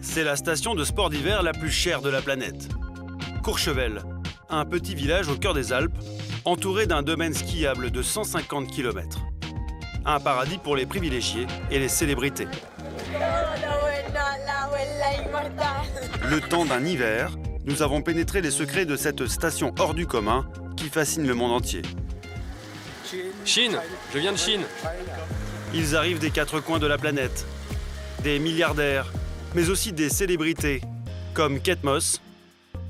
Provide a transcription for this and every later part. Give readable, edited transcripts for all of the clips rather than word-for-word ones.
C'est la station de sport d'hiver la plus chère de la planète. Courchevel, un petit village au cœur des Alpes, entouré d'un domaine skiable de 150 km. Un paradis pour les privilégiés et les célébrités. Le temps d'un hiver, nous avons pénétré les secrets de cette station hors du commun qui fascine le monde entier. Chine, je viens de Chine. Ils arrivent des quatre coins de la planète. Des milliardaires, mais aussi des célébrités comme Kate Moss,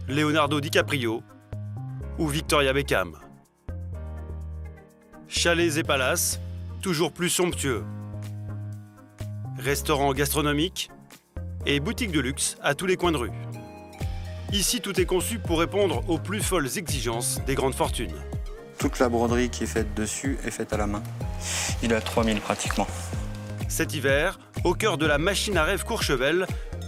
Leonardo DiCaprio ou Victoria Beckham. Chalets et palaces, toujours plus somptueux. Restaurants gastronomiques et boutiques de luxe à tous les coins de rue. Ici, tout est conçu pour répondre aux plus folles exigences des grandes fortunes. Toute la broderie qui est faite dessus est faite à la main. Il est à 3000 pratiquement. Cet hiver, au cœur de la machine à rêve Courchevel,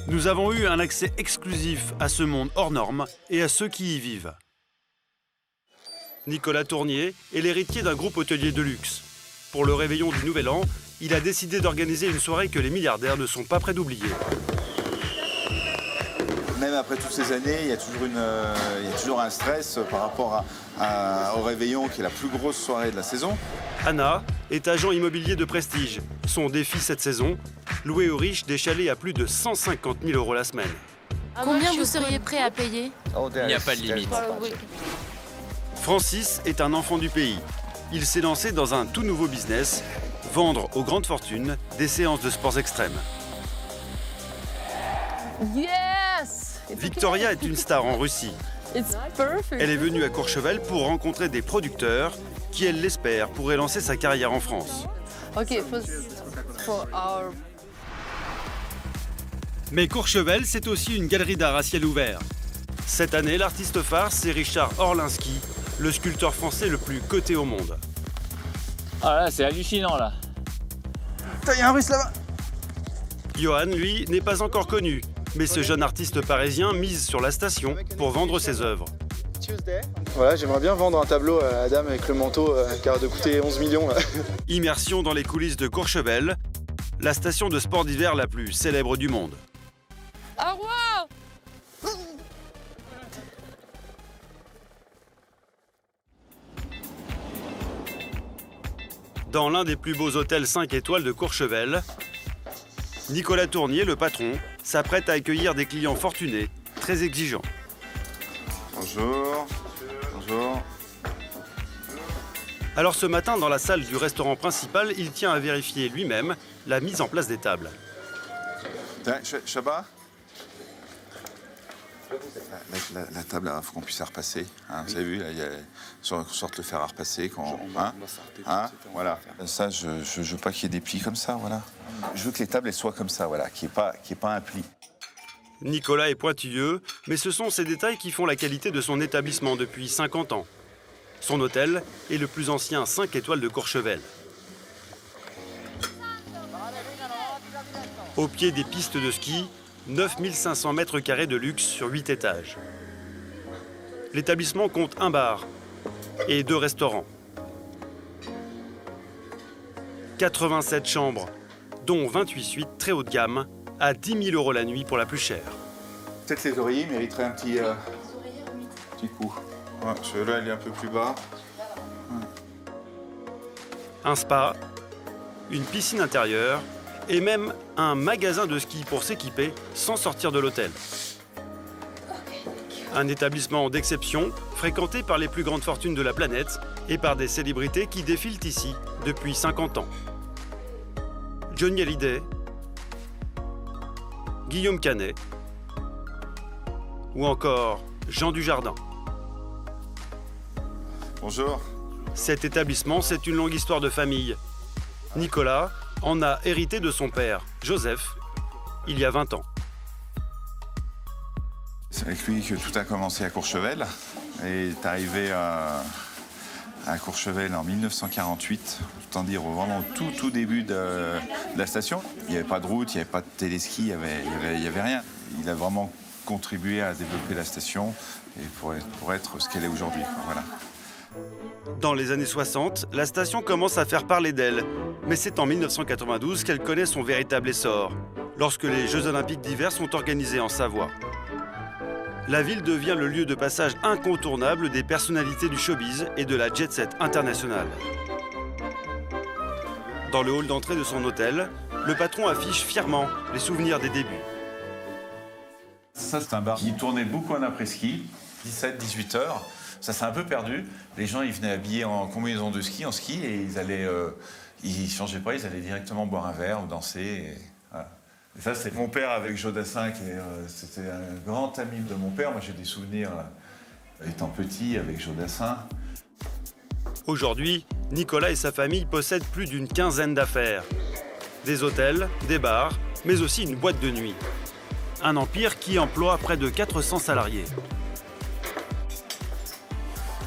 nous avons eu un accès exclusif à ce monde hors norme et à ceux qui y vivent. Nicolas Tournier est l'héritier d'un groupe hôtelier de luxe. Pour le réveillon du Nouvel An, il a décidé d'organiser une soirée que les milliardaires ne sont pas près d'oublier. Même après toutes ces années, il y a toujours un stress par rapport au réveillon qui est la plus grosse soirée de la saison. Anna est agent immobilier de prestige. Son défi cette saison, louer aux riches des chalets à plus de 150 000 € la semaine. Combien vous seriez prêt à payer? Il n'y a pas de limite. Francis est un enfant du pays. Il s'est lancé dans un tout nouveau business, vendre aux grandes fortunes des séances de sports extrêmes. Yes! Victoria est une star en Russie. Elle est venue à Courchevel pour rencontrer des producteurs qui, elle l'espère, pourraient lancer sa carrière en France. Mais Courchevel, c'est aussi une galerie d'art à ciel ouvert. Cette année, l'artiste phare, c'est Richard Orlinski, le sculpteur français le plus coté au monde. Ah là, c'est hallucinant là. Putain, il y a un russe là-bas. Johan, lui, n'est pas encore connu, mais ce jeune artiste parisien mise sur la station pour vendre ses œuvres. Voilà, j'aimerais bien vendre un tableau à la dame avec le manteau qui a de coûter 11 millions. Là. Immersion dans les coulisses de Courchevel, la station de sport d'hiver la plus célèbre du monde. Au revoir! Dans l'un des plus beaux hôtels 5 étoiles de Courchevel, Nicolas Tournier, le patron, s'apprête à accueillir des clients fortunés, très exigeants. Bonjour. Bonjour. Alors ce matin, dans la salle du restaurant principal, il tient à vérifier lui-même la mise en place des tables. Chabat, la table, il faut qu'on puisse la repasser. Hein, vous avez vu, là, il y a qu'on sorte le fer à repasser. Voilà. Ça, je veux pas qu'il y ait des plis comme ça, voilà. Je veux que les tables elles soient comme ça, voilà, qu'il n'y ait pas un pli. Nicolas est pointilleux, mais ce sont ces détails qui font la qualité de son établissement depuis 50 ans. Son hôtel est le plus ancien 5 étoiles de Courchevel. Au pied des pistes de ski, 9500 mètres carrés de luxe sur 8 étages. L'établissement compte un bar et 2 restaurants. 87 chambres, dont 28 suites très haut de gamme, à 10 000 € la nuit pour la plus chère. Peut-être les oreillers mériteraient un petit coup. Ouais, celui-là, il est un peu plus bas. Un spa, une piscine intérieure et même un magasin de ski pour s'équiper sans sortir de l'hôtel. Un établissement d'exception, fréquenté par les plus grandes fortunes de la planète et par des célébrités qui défilent ici depuis 50 ans. Johnny Hallyday, Guillaume Canet ou encore Jean Dujardin. Bonjour. Cet établissement, c'est une longue histoire de famille. Nicolas en a hérité de son père, Joseph, il y a 20 ans. C'est avec lui que tout a commencé à Courchevel. Et est arrivé à Courchevel en 1948, autant dire vraiment au tout début de la station. Il n'y avait pas de route, il n'y avait pas de téléski, il n'y avait rien. Il a vraiment contribué à développer la station et pour être ce qu'elle est aujourd'hui. Voilà. Dans les années 60, la station commence à faire parler d'elle. Mais c'est en 1992 qu'elle connaît son véritable essor. lorsque les Jeux Olympiques d'hiver sont organisés en Savoie. La ville devient le lieu de passage incontournable des personnalités du showbiz et de la jet-set internationale. Dans le hall d'entrée de son hôtel, le patron affiche fièrement les souvenirs des débuts. Ça, c'est un bar qui tournait beaucoup en après-ski, 17-18 heures. Ça s'est un peu perdu. Les gens, ils venaient habillés en combinaison de ski, en ski, et ils changeaient pas, ils allaient directement boire un verre ou danser. Et, voilà. Et ça, c'est mon père avec Jodassin, c'était un grand ami de mon père. Moi, j'ai des souvenirs, étant petit, avec Jodassin. Aujourd'hui, Nicolas et sa famille possèdent plus d'une quinzaine d'affaires. Des hôtels, des bars, mais aussi une boîte de nuit. Un empire qui emploie près de 400 salariés.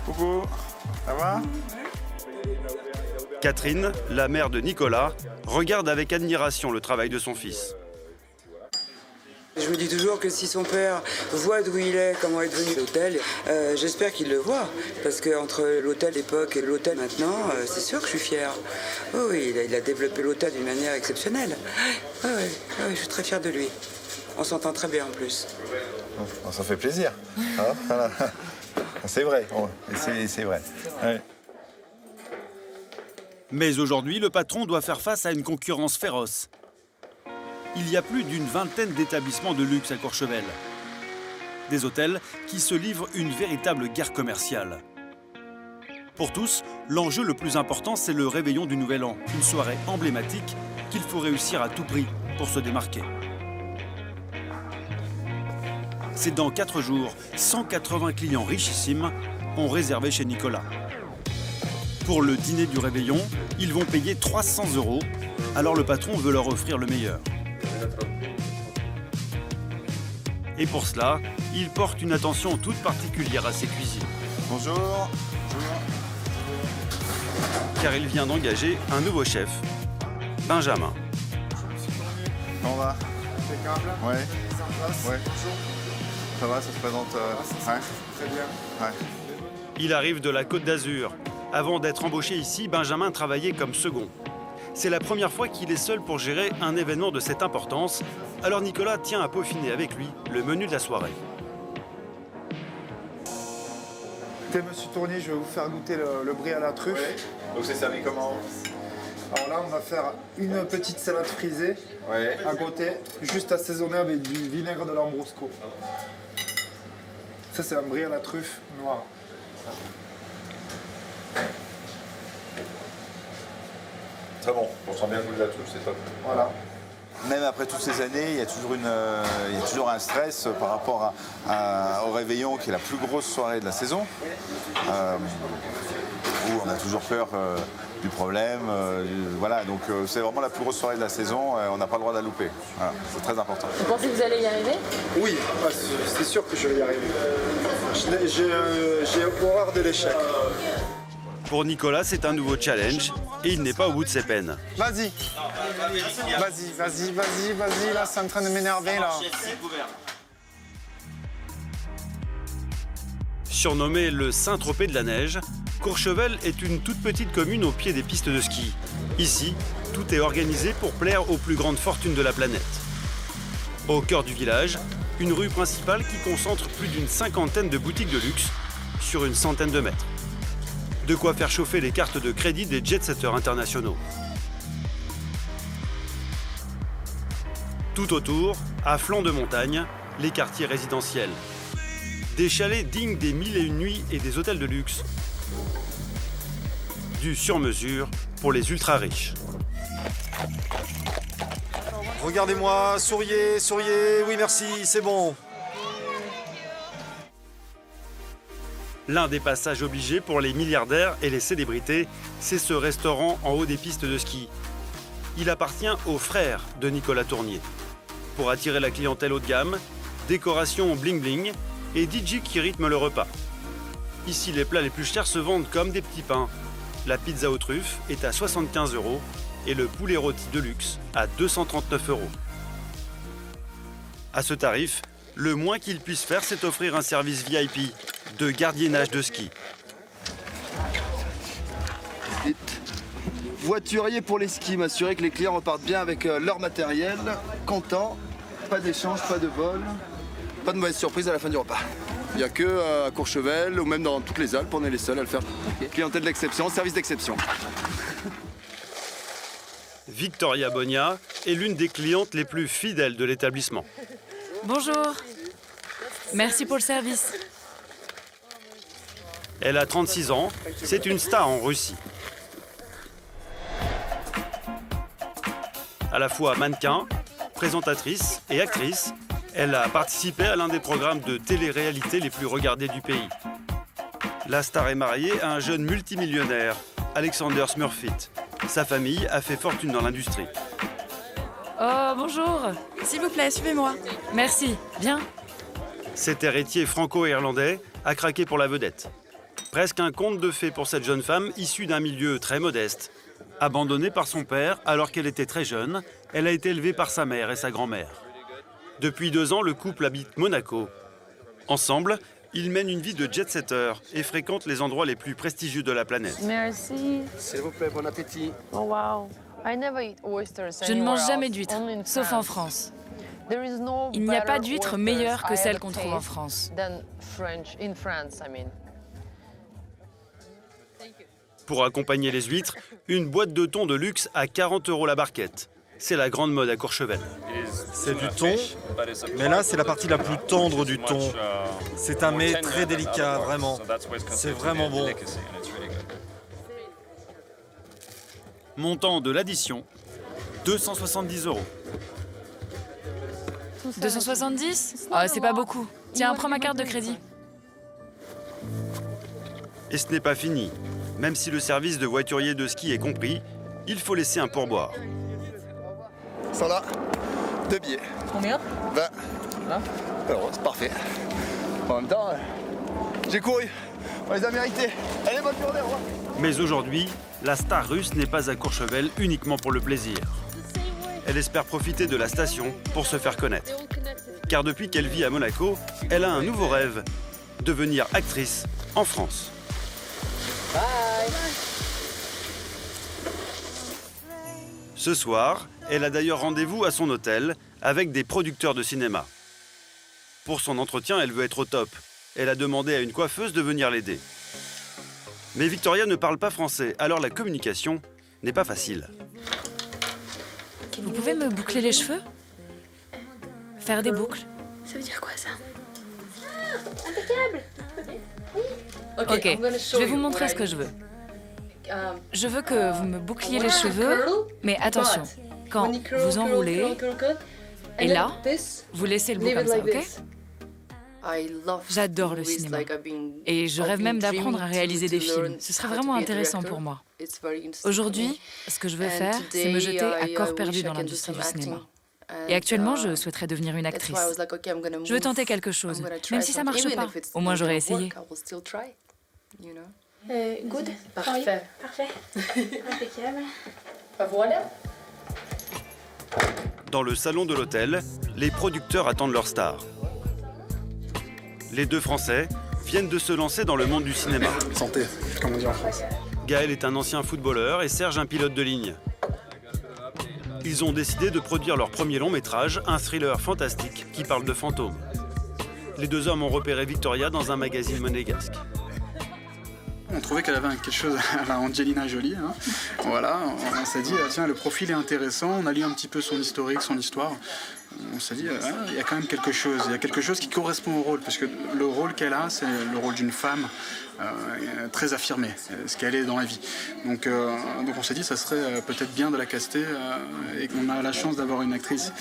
Coucou, ça va? Catherine, la mère de Nicolas, regarde avec admiration le travail de son fils. Je me dis toujours que si son père voit d'où il est, comment est devenu l'hôtel, j'espère qu'il le voit. Parce qu'entre l'hôtel d'époque et l'hôtel maintenant, c'est sûr que je suis fière. Oh oui, il a développé l'hôtel d'une manière exceptionnelle. Oh oui, je suis très fière de lui. On s'entend très bien en plus. Ça fait plaisir. Hein, voilà. C'est vrai, c'est vrai. Ouais. Mais aujourd'hui, le patron doit faire face à une concurrence féroce. Il y a plus d'une vingtaine d'établissements de luxe à Courchevel. Des hôtels qui se livrent une véritable guerre commerciale. Pour tous, l'enjeu le plus important, c'est le réveillon du Nouvel An, une soirée emblématique qu'il faut réussir à tout prix pour se démarquer. C'est dans 4 jours, 180 clients richissimes ont réservé chez Nicolas. Pour le dîner du réveillon, ils vont payer 300 €, alors le patron veut leur offrir le meilleur. Et pour cela, il porte une attention toute particulière à ses cuisines. Bonjour. Car il vient d'engager un nouveau chef, Benjamin. Comment on va? Ouais. Ouais. Ça va, ça se présente ouais. Très bien. Ouais. Il arrive de la Côte d'Azur. Avant d'être embauché ici, Benjamin travaillait comme second. C'est la première fois qu'il est seul pour gérer un événement de cette importance, alors Nicolas tient à peaufiner avec lui le menu de la soirée. Écoutez, monsieur Tournier, je vais vous faire goûter le brie à la truffe. Ouais. Donc c'est servi comment? Alors là, on va faire une petite salade frisée à côté, juste assaisonnée avec du vinaigre de Lambrusco. Ça, c'est un brie à la truffe noire. Très bon, on sent bien le goût de la truffe, c'est top. Voilà. Même après toutes ces années, il y a toujours un stress par rapport au réveillon, qui est la plus grosse soirée de la saison, où on a toujours peur du problème. Voilà, donc c'est vraiment la plus grosse soirée de la saison, on n'a pas le droit de la louper. Voilà, c'est très important. Vous pensez que vous allez y arriver? Oui, c'est sûr que je vais y arriver. J'ai horreur de l'échec. Pour Nicolas, c'est un nouveau challenge et il n'est pas au bout de ses peines. Vas-y, là, c'est en train de m'énerver, là. Surnommé le Saint-Tropez de la neige, Courchevel est une toute petite commune au pied des pistes de ski. Ici, tout est organisé pour plaire aux plus grandes fortunes de la planète. Au cœur du village, une rue principale qui concentre plus d'une cinquantaine de boutiques de luxe sur une centaine de mètres. De quoi faire chauffer les cartes de crédit des jet-setters internationaux. Tout autour, à flanc de montagne, les quartiers résidentiels. Des chalets dignes des 1001 nuits et des hôtels de luxe. Du sur-mesure pour les ultra-riches. Regardez-moi, souriez, oui merci, c'est bon. L'un des passages obligés pour les milliardaires et les célébrités, c'est ce restaurant en haut des pistes de ski. Il appartient aux frères de Nicolas Tournier. Pour attirer la clientèle haut de gamme, décoration bling-bling et DJ qui rythme le repas. Ici, les plats les plus chers se vendent comme des petits pains. La pizza aux truffes est à 75 € et le poulet rôti de luxe à 239 €. À ce tarif, le moins qu'il puisse faire, c'est offrir un service VIP de gardiennage de ski. voiturier pour les skis, m'assurer que les clients repartent bien avec leur matériel, contents, pas d'échange, pas de vol, pas de mauvaise surprise à la fin du repas. Il n'y a que à Courchevel ou même dans toutes les Alpes, on est les seuls à le faire. Clientèle d'exception, service d'exception. Victoria Bonia est l'une des clientes les plus fidèles de l'établissement. Bonjour. Merci pour le service. Elle a 36 ans, c'est une star en Russie. À la fois mannequin, présentatrice et actrice, elle a participé à l'un des programmes de télé-réalité les plus regardés du pays. La star est mariée à un jeune multimillionnaire, Alexander Smurfit. Sa famille a fait fortune dans l'industrie. Oh, bonjour. S'il vous plaît, suivez-moi. Merci. Bien. Cet héritier franco-irlandais a craqué pour la vedette. Presque un conte de fées pour cette jeune femme issue d'un milieu très modeste. Abandonnée par son père alors qu'elle était très jeune, elle a été élevée par sa mère et sa grand-mère. Depuis 2 ans, le couple habite Monaco. Ensemble, ils mènent une vie de jet-setter et fréquentent les endroits les plus prestigieux de la planète. Merci. S'il vous plaît, bon appétit. Oh, wow. Je ne mange jamais d'huîtres, sauf en France. Il n'y a pas d'huîtres meilleures que celles qu'on trouve en France. Pour accompagner les huîtres, une boîte de thon de luxe à 40 € la barquette. C'est la grande mode à Courchevel. C'est du thon, mais là c'est la partie la plus tendre du thon. C'est un mets très délicat, vraiment. C'est vraiment bon. Montant de l'addition, 270 €. 270 ? Ah, c'est pas beaucoup. Tiens, prends ma carte de crédit. Et ce n'est pas fini. Même si le service de voiturier de ski est compris, il faut laisser un pourboire. Ça là, 2 billets. Combien 20. Alors, c'est parfait. En même temps, j'ai couru. On les a mérités. Allez, bonne journée, au revoir. Mais aujourd'hui, la star russe n'est pas à Courchevel uniquement pour le plaisir. Elle espère profiter de la station pour se faire connaître. Car depuis qu'elle vit à Monaco, elle a un nouveau rêve, devenir actrice en France. Ce soir, elle a d'ailleurs rendez-vous à son hôtel avec des producteurs de cinéma. Pour son entretien, elle veut être au top. Elle a demandé à une coiffeuse de venir l'aider. Mais Victoria ne parle pas français, alors la communication n'est pas facile. Vous pouvez me boucler les cheveux ? Faire des boucles ? Ça veut dire quoi ça? Ok, je vais vous montrer ce que je veux. Je veux que vous me boucliez les cheveux, mais attention, quand vous enroulez, et là, vous laissez le bout comme ça, ok? J'adore le cinéma. Et je rêve même d'apprendre à réaliser des films. Ce serait vraiment intéressant pour moi. Aujourd'hui, ce que je veux faire, c'est me jeter à corps perdu dans l'industrie du cinéma. Et actuellement, je souhaiterais devenir une actrice. Je veux tenter quelque chose, même si ça marche pas. Au moins, j'aurais essayé. Good. Parfait. Parfait. Impeccable. Voilà. Dans le salon de l'hôtel, les producteurs attendent leur star. Les 2 Français viennent de se lancer dans le monde du cinéma. Santé, comme on dit en France. Gaël est un ancien footballeur et Serge un pilote de ligne. Ils ont décidé de produire leur premier long métrage, un thriller fantastique qui parle de fantômes. Les 2 hommes ont repéré Victoria dans un magazine monégasque. On trouvait qu'elle avait quelque chose à la Angelina Jolie. Hein. Voilà, on s'est dit, tiens, le profil est intéressant. On a lu un petit peu son historique, son histoire. On s'est dit, il y a quand même quelque chose. Il y a quelque chose qui correspond au rôle. Parce que le rôle qu'elle a, c'est le rôle d'une femme très affirmée, ce qu'elle est dans la vie. Donc on s'est dit, ça serait peut-être bien de la caster. Et qu'on a la chance d'avoir une actrice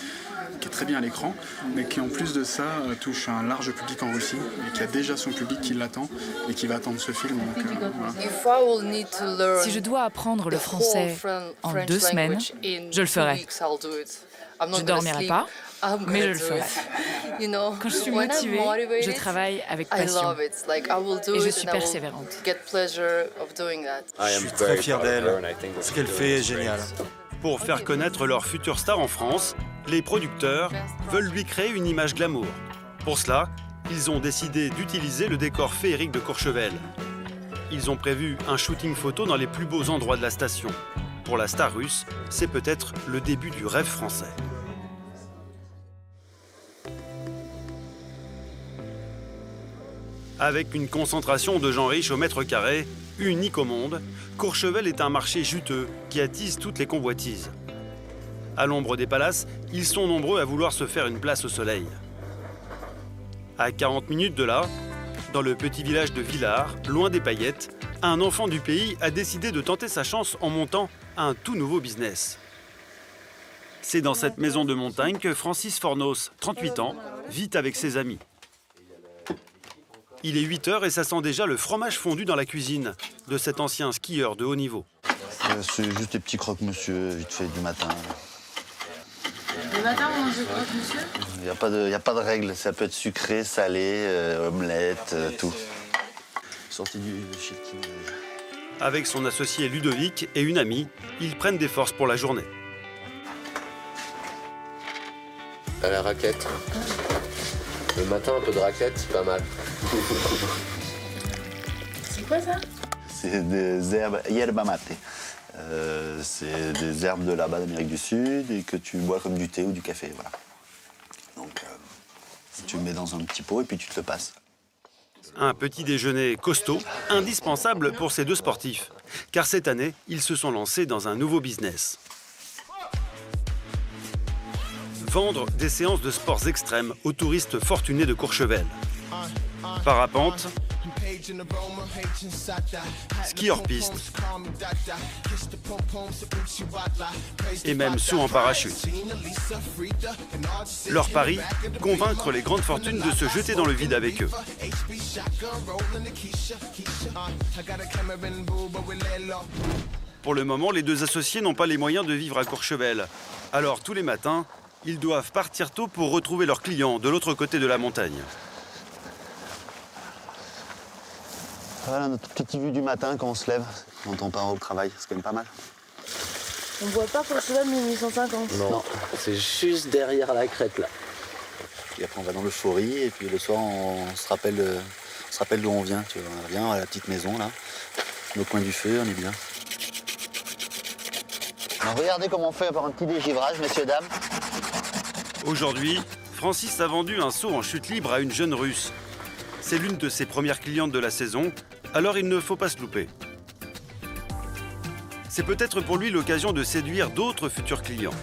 qui est très bien à l'écran, mais qui en plus de ça touche un large public en Russie et qui a déjà son public qui l'attend et qui va attendre ce film. Donc, voilà. Si je dois apprendre le français en 2 semaines, je le ferai. Je ne dormirai pas, mais je le ferai. Quand je suis motivée, je travaille avec passion et je suis persévérante. Je suis très fier d'elle. Ce qu'elle fait est génial. Pour faire connaître leur future star en France, les producteurs veulent lui créer une image glamour. Pour cela, ils ont décidé d'utiliser le décor féerique de Courchevel. Ils ont prévu un shooting photo dans les plus beaux endroits de la station. pour la star russe, c'est peut-être le début du rêve français. Avec une concentration de gens riches au mètre carré, unique au monde, Courchevel est un marché juteux qui attise toutes les convoitises. À l'ombre des palaces, ils sont nombreux à vouloir se faire une place au soleil. À 40 minutes de là, dans le petit village de Villars, loin des paillettes, un enfant du pays a décidé de tenter sa chance en montant un tout nouveau business. C'est dans cette maison de montagne que Francis Fornos, 38 ans, vit avec ses amis. Il est 8 h et ça sent déjà le fromage fondu dans la cuisine de cet ancien skieur de haut niveau. C'est juste des petits croque-monsieur, vite fait, du matin. Le matin, on mange des croque-monsieur ? Il n'y a pas de règle, ça peut être sucré, salé, omelette, tout. Sorti du shifting. Avec son associé Ludovic et une amie, ils prennent des forces pour la journée. À la raquette. Le matin, un peu de raquette, c'est pas mal. C'est quoi ça? C'est des herbes yerba mate. C'est des herbes de là-bas d'Amérique du Sud et que tu bois comme du thé ou du café, voilà. Donc, tu le mets dans un petit pot et puis tu te le passes. Un petit déjeuner costaud, indispensable pour ces deux sportifs. Car cette année, ils se sont lancés dans un nouveau business. Vendre des séances de sports extrêmes aux touristes fortunés de Courchevel. Parapente, ski hors-piste et même saut en parachute. Leur pari, convaincre les grandes fortunes de se jeter dans le vide avec eux. Pour le moment, les deux associés n'ont pas les moyens de vivre à Courchevel. Alors tous les matins, ils doivent partir tôt pour retrouver leurs clients de l'autre côté de la montagne. Voilà notre petite vue du matin quand on se lève, quand on part au travail, c'est quand même pas mal. On voit pas Courchevel 1850. Non, c'est juste derrière la crête là. Et après on va dans l'euphorie et puis le soir on se rappelle d'où on vient. Tu vois, on revient à la petite maison là, au coin du feu, on est bien. Alors, regardez comment on fait pour un petit dégivrage, messieurs, dames. Aujourd'hui, Francis a vendu un saut en chute libre à une jeune Russe. C'est l'une de ses premières clientes de la saison, alors il ne faut pas se louper. C'est peut-être pour lui l'occasion de séduire d'autres futurs clients.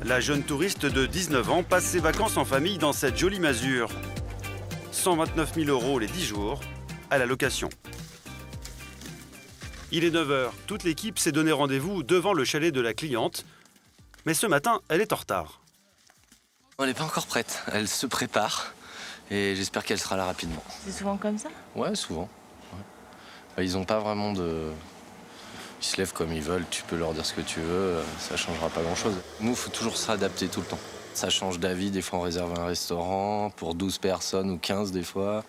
La jeune touriste de 19 ans passe ses vacances en famille dans cette jolie masure. 129 000 € les 10 jours, à la location. Il est 9 h, toute l'équipe s'est donné rendez-vous devant le chalet de la cliente. Mais ce matin, elle est en retard. Elle n'est pas encore prête, elle se prépare et j'espère qu'elle sera là rapidement. C'est souvent comme ça? Ouais, souvent. Ouais. Ils n'ont pas vraiment de... Ils se lèvent comme ils veulent, tu peux leur dire ce que tu veux, ça changera pas grand-chose. Nous, il faut toujours s'adapter tout le temps. Ça change d'avis, des fois on réserve un restaurant pour 12 personnes ou 15 des fois.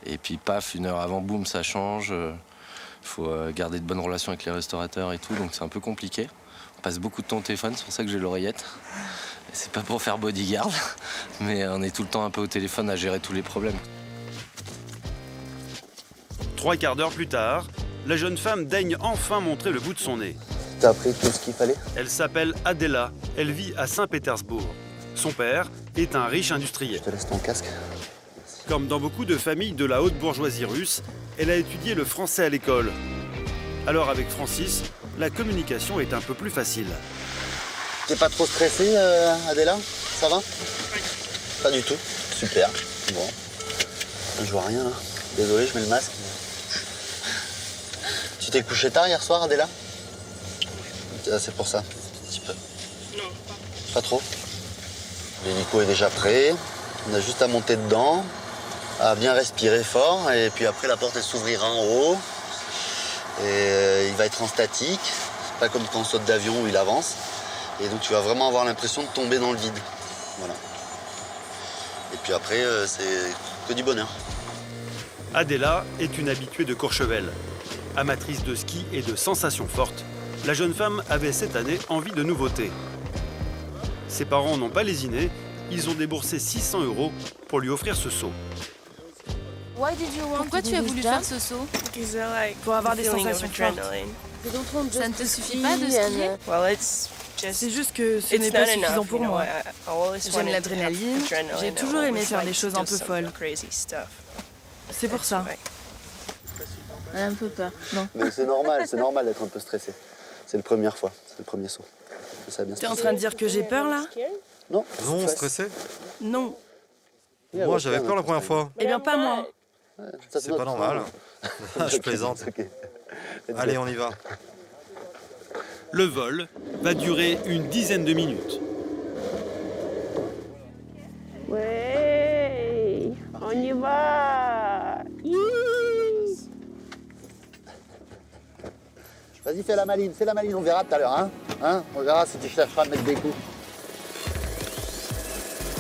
Et puis paf, 1 heure avant, boum, ça change. Il faut garder de bonnes relations avec les restaurateurs et tout, donc c'est un peu compliqué. On passe beaucoup de temps au téléphone, c'est pour ça que j'ai l'oreillette. C'est pas pour faire bodyguard, mais on est tout le temps un peu au téléphone à gérer tous les problèmes. 3 quarts d'heure plus tard, la jeune femme daigne enfin montrer le bout de son nez. T'as appris tout ce qu'il fallait? Elle s'appelle Adela, elle vit à Saint-Pétersbourg. Son père est un riche industriel. Je te laisse ton casque. Comme dans beaucoup de familles de la haute bourgeoisie russe, elle a étudié le français à l'école. Alors avec Francis, la communication est un peu plus facile. T'es pas trop stressé, Adela? Ça va? Pas du tout. Super. Bon. Je vois rien là. Désolé, je mets le masque. Tu t'es couché tard hier soir, Adela? C'est pour ça. Un petit peu. Non. Pas trop? L'hélico est déjà prêt. On a juste à monter dedans, à bien respirer fort, et puis après la porte elle s'ouvrira en haut. Et il va être en statique. C'est pas comme quand on saute d'avion où il avance. Et donc tu vas vraiment avoir l'impression de tomber dans le vide. Voilà. Et puis après, c'est que du bonheur. Adela est une habituée de Courchevel. Amatrice de ski et de sensations fortes, la jeune femme avait cette année envie de nouveautés. Ses parents n'ont pas lésiné, ils ont déboursé 600 € pour lui offrir ce saut. Pourquoi tu as voulu faire ce saut? Pour avoir des sensations fortes. Ça ne te suffit pas de skier? C'est juste que ce n'est pas suffisant pour moi. J'aime l'adrénaline, j'ai toujours aimé faire des choses un peu folles. C'est pour ça. Elle a un peu peur. Non. Mais c'est normal d'être un peu stressé. C'est la première fois, c'est le premier saut. Ça a bien se T'es en passer. train de dire que j'ai peur là? Non. Non, stressé. Non. Moi, j'avais peur la première fois. Eh bien, pas moi. C'est pas normal. Je plaisante. Allez, on y va. Le vol va durer une dizaine de minutes. Ouais, on y va. Vas-y, fais la maline, on verra tout à l'heure. Hein, on verra si tu chercheras à mettre des coups.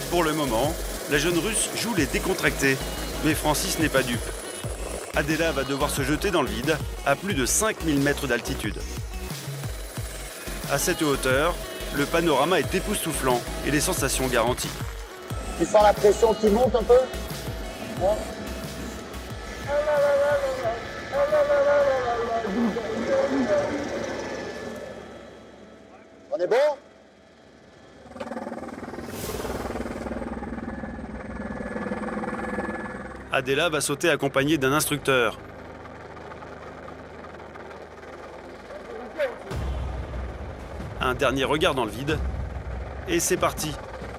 Pour le moment, la jeune Russe joue les décontractés, mais Francis n'est pas dupe. Adela va devoir se jeter dans le vide à plus de 5000 mètres d'altitude. À cette hauteur, le panorama est époustouflant et les sensations garanties. Tu sens la pression qui monte un peu? Ouais. On est bon? Adela va sauter accompagnée d'un instructeur. Un dernier regard dans le vide, et c'est parti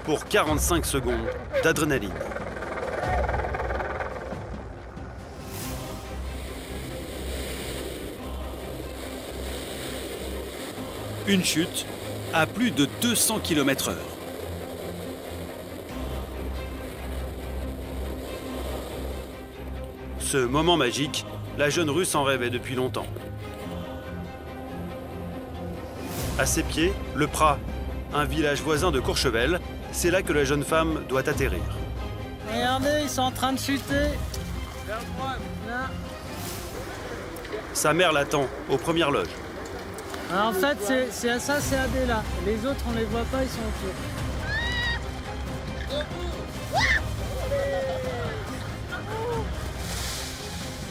pour 45 secondes d'adrénaline. Une chute à plus de 200 km/h. Ce moment magique, la jeune Russe en rêvait depuis longtemps. À ses pieds, le Prat, un village voisin de Courchevel. C'est là que la jeune femme doit atterrir. Regardez, ils sont en train de chuter. Là. Sa mère l'attend aux premières loges. Alors en fait, c'est Adela. Les autres, on les voit pas, ils sont autour.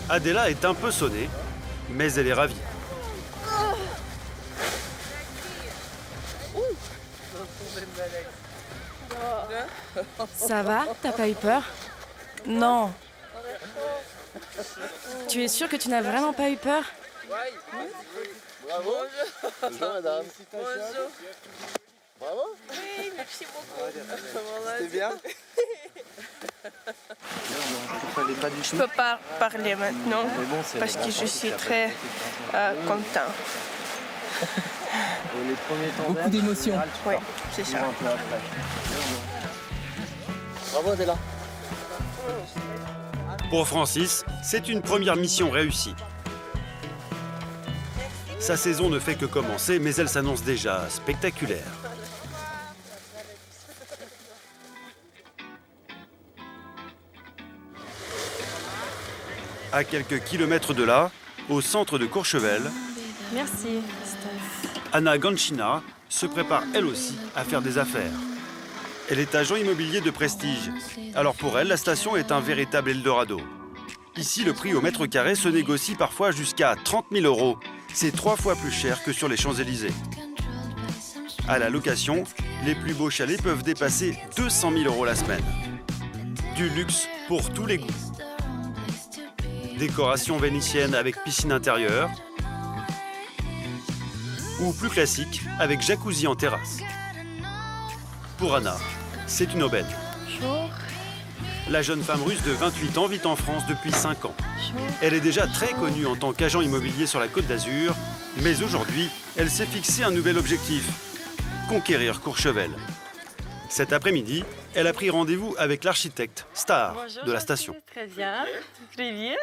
Adela est un peu sonnée, mais elle est ravie. Ça va? T'as pas eu peur? Non. Tu es sûre que tu n'as vraiment pas eu peur? Bravo. Bonjour madame. Bonjour. Bravo. Oui, merci beaucoup. C'était bien? Je peux pas parler maintenant parce que je suis très content. Beaucoup d'émotions. Oui, c'est ça. Bravo Adela. Pour Francis, c'est une première mission réussie. Sa saison ne fait que commencer, mais elle s'annonce déjà spectaculaire. À quelques kilomètres de là, au centre de Courchevel, Merci. Anna Ganchina se prépare elle aussi à faire des affaires. Elle est agent immobilier de prestige. Alors pour elle, la station est un véritable Eldorado. Ici, le prix au mètre carré se négocie parfois jusqu'à 30 000 €. C'est 3 fois plus cher que sur les Champs-Élysées. À la location, les plus beaux chalets peuvent dépasser 200 000 € la semaine. Du luxe pour tous les goûts. Décoration vénitienne avec piscine intérieure, ou plus classique avec jacuzzi en terrasse. Pour Anna, c'est une aubaine. La jeune femme russe de 28 ans vit en France depuis 5 ans. Elle est déjà très connue en tant qu'agent immobilier sur la Côte d'Azur, mais aujourd'hui, elle s'est fixé un nouvel objectif, conquérir Courchevel. Cet après-midi, elle a pris rendez-vous avec l'architecte star de la station. Très bien. Привет.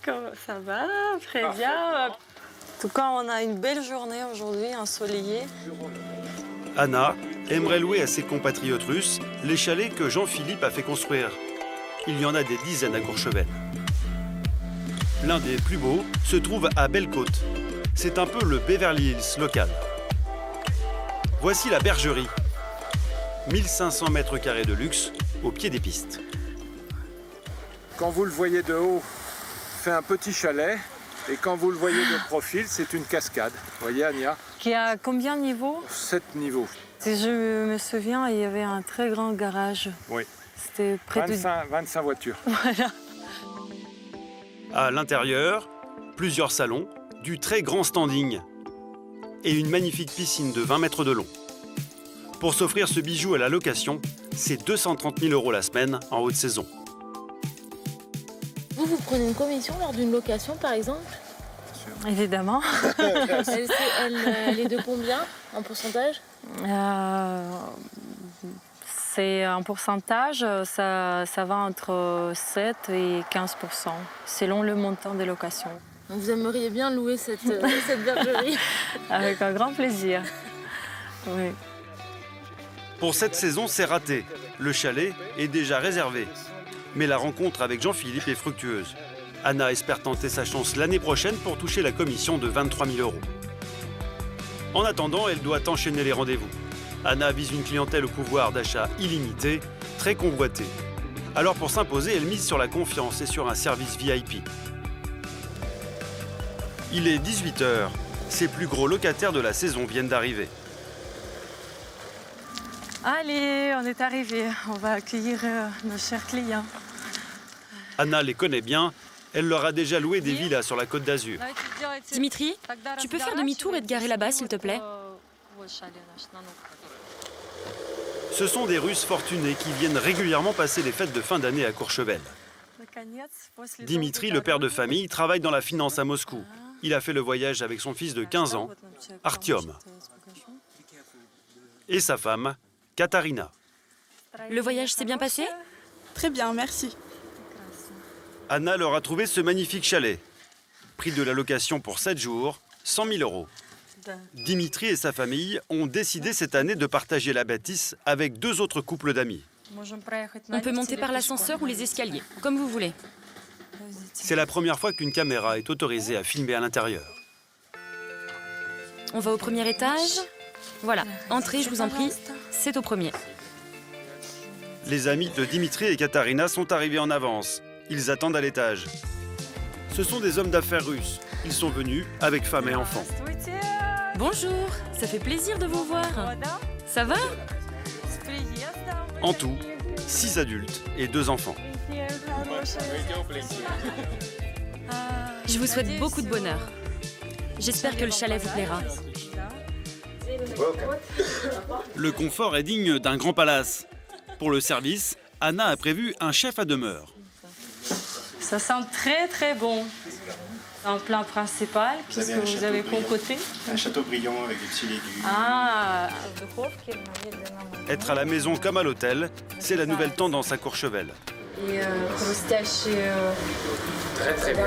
Comment ça va? Très bien. En tout cas, on a une belle journée aujourd'hui, ensoleillée. Anna aimerait louer à ses compatriotes russes les chalets que Jean-Philippe a fait construire. Il y en a des dizaines à Courchevel. L'un des plus beaux se trouve à Belle-Côte. C'est un peu le Beverly Hills local. Voici la bergerie. 1500 mètres carrés de luxe au pied des pistes. quand vous le voyez de haut, fait un petit chalet. Et quand vous le voyez de profil, c'est une cascade. Vous voyez, Ania? Qui a combien de niveaux? 7 niveaux. Si je me souviens, il y avait un très grand garage. Oui. C'était près de 25 voitures. Voilà. À l'intérieur, plusieurs salons, du très grand standing et une magnifique piscine de 20 mètres de long. Pour s'offrir ce bijou à la location, c'est 230 000 € la semaine en haute saison. Vous prenez une commission lors d'une location, par exemple? Évidemment. Elle est de combien en pourcentage? C'est un pourcentage, ça va entre 7 et 15%, selon le montant des locations. Donc vous aimeriez bien louer cette bergerie? Avec un grand plaisir. Oui. Pour cette saison, c'est raté. Le chalet est déjà réservé. Mais la rencontre avec Jean-Philippe est fructueuse. Anna espère tenter sa chance l'année prochaine pour toucher la commission de 23 000 €. En attendant, elle doit enchaîner les rendez-vous. Anna vise une clientèle au pouvoir d'achat illimité, très convoitée. Alors pour s'imposer, elle mise sur la confiance et sur un service VIP. Il est 18 h. Ses plus gros locataires de la saison viennent d'arriver. Allez, on est arrivé. On va accueillir nos chers clients. Anna les connaît bien. Elle leur a déjà loué des villas sur la Côte d'Azur. Dimitri, tu peux faire demi-tour et te garer là-bas, s'il te plaît? Ce sont des Russes fortunés qui viennent régulièrement passer les fêtes de fin d'année à Courchevel. Dimitri, le père de famille, travaille dans la finance à Moscou. Il a fait le voyage avec son fils de 15 ans, Artyom, et sa femme, Katarina. Le voyage s'est bien passé? Très bien, merci. Anna leur a trouvé ce magnifique chalet. Prix de la location pour 7 jours, 100 000 €. Dimitri et sa famille ont décidé cette année de partager la bâtisse avec 2 autres couples d'amis. On peut monter par l'ascenseur ou les escaliers, comme vous voulez. C'est la première fois qu'une caméra est autorisée à filmer à l'intérieur. On va au premier étage. Voilà, entrez, je vous en prie, c'est au premier. Les amis de Dimitri et Katarina sont arrivés en avance. Ils attendent à l'étage. Ce sont des hommes d'affaires russes. Ils sont venus avec femmes et enfants. Bonjour, ça fait plaisir de vous voir. Ça va? En tout, 6 adultes et 2 enfants. Je vous souhaite beaucoup de bonheur. J'espère que le chalet vous plaira. Le confort est digne d'un grand palace. Pour le service, Anna a prévu un chef à demeure. Ça sent très très bon. Un plat principal, qu'est-ce que vous avez concocté? Un Chateaubriand avec des petits légumes. Ah, Être à la maison comme à l'hôtel, c'est la nouvelle tendance à Courchevel. Et crustacés très très bien.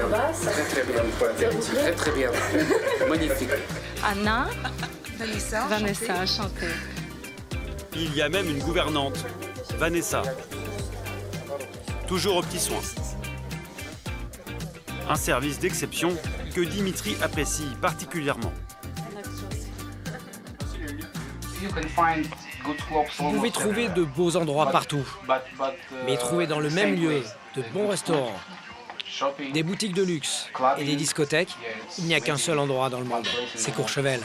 Très bien pour l'apéritif. Très très bien. Magnifique. Anna, Vanessa, enchantée. Il y a même une gouvernante, Vanessa. Toujours aux petits soins. Un service d'exception que Dimitri apprécie particulièrement. Vous pouvez trouver de beaux endroits partout, mais trouver dans le même lieu de bons restaurants, des boutiques de luxe et des discothèques, il n'y a qu'un seul endroit dans le monde, c'est Courchevel.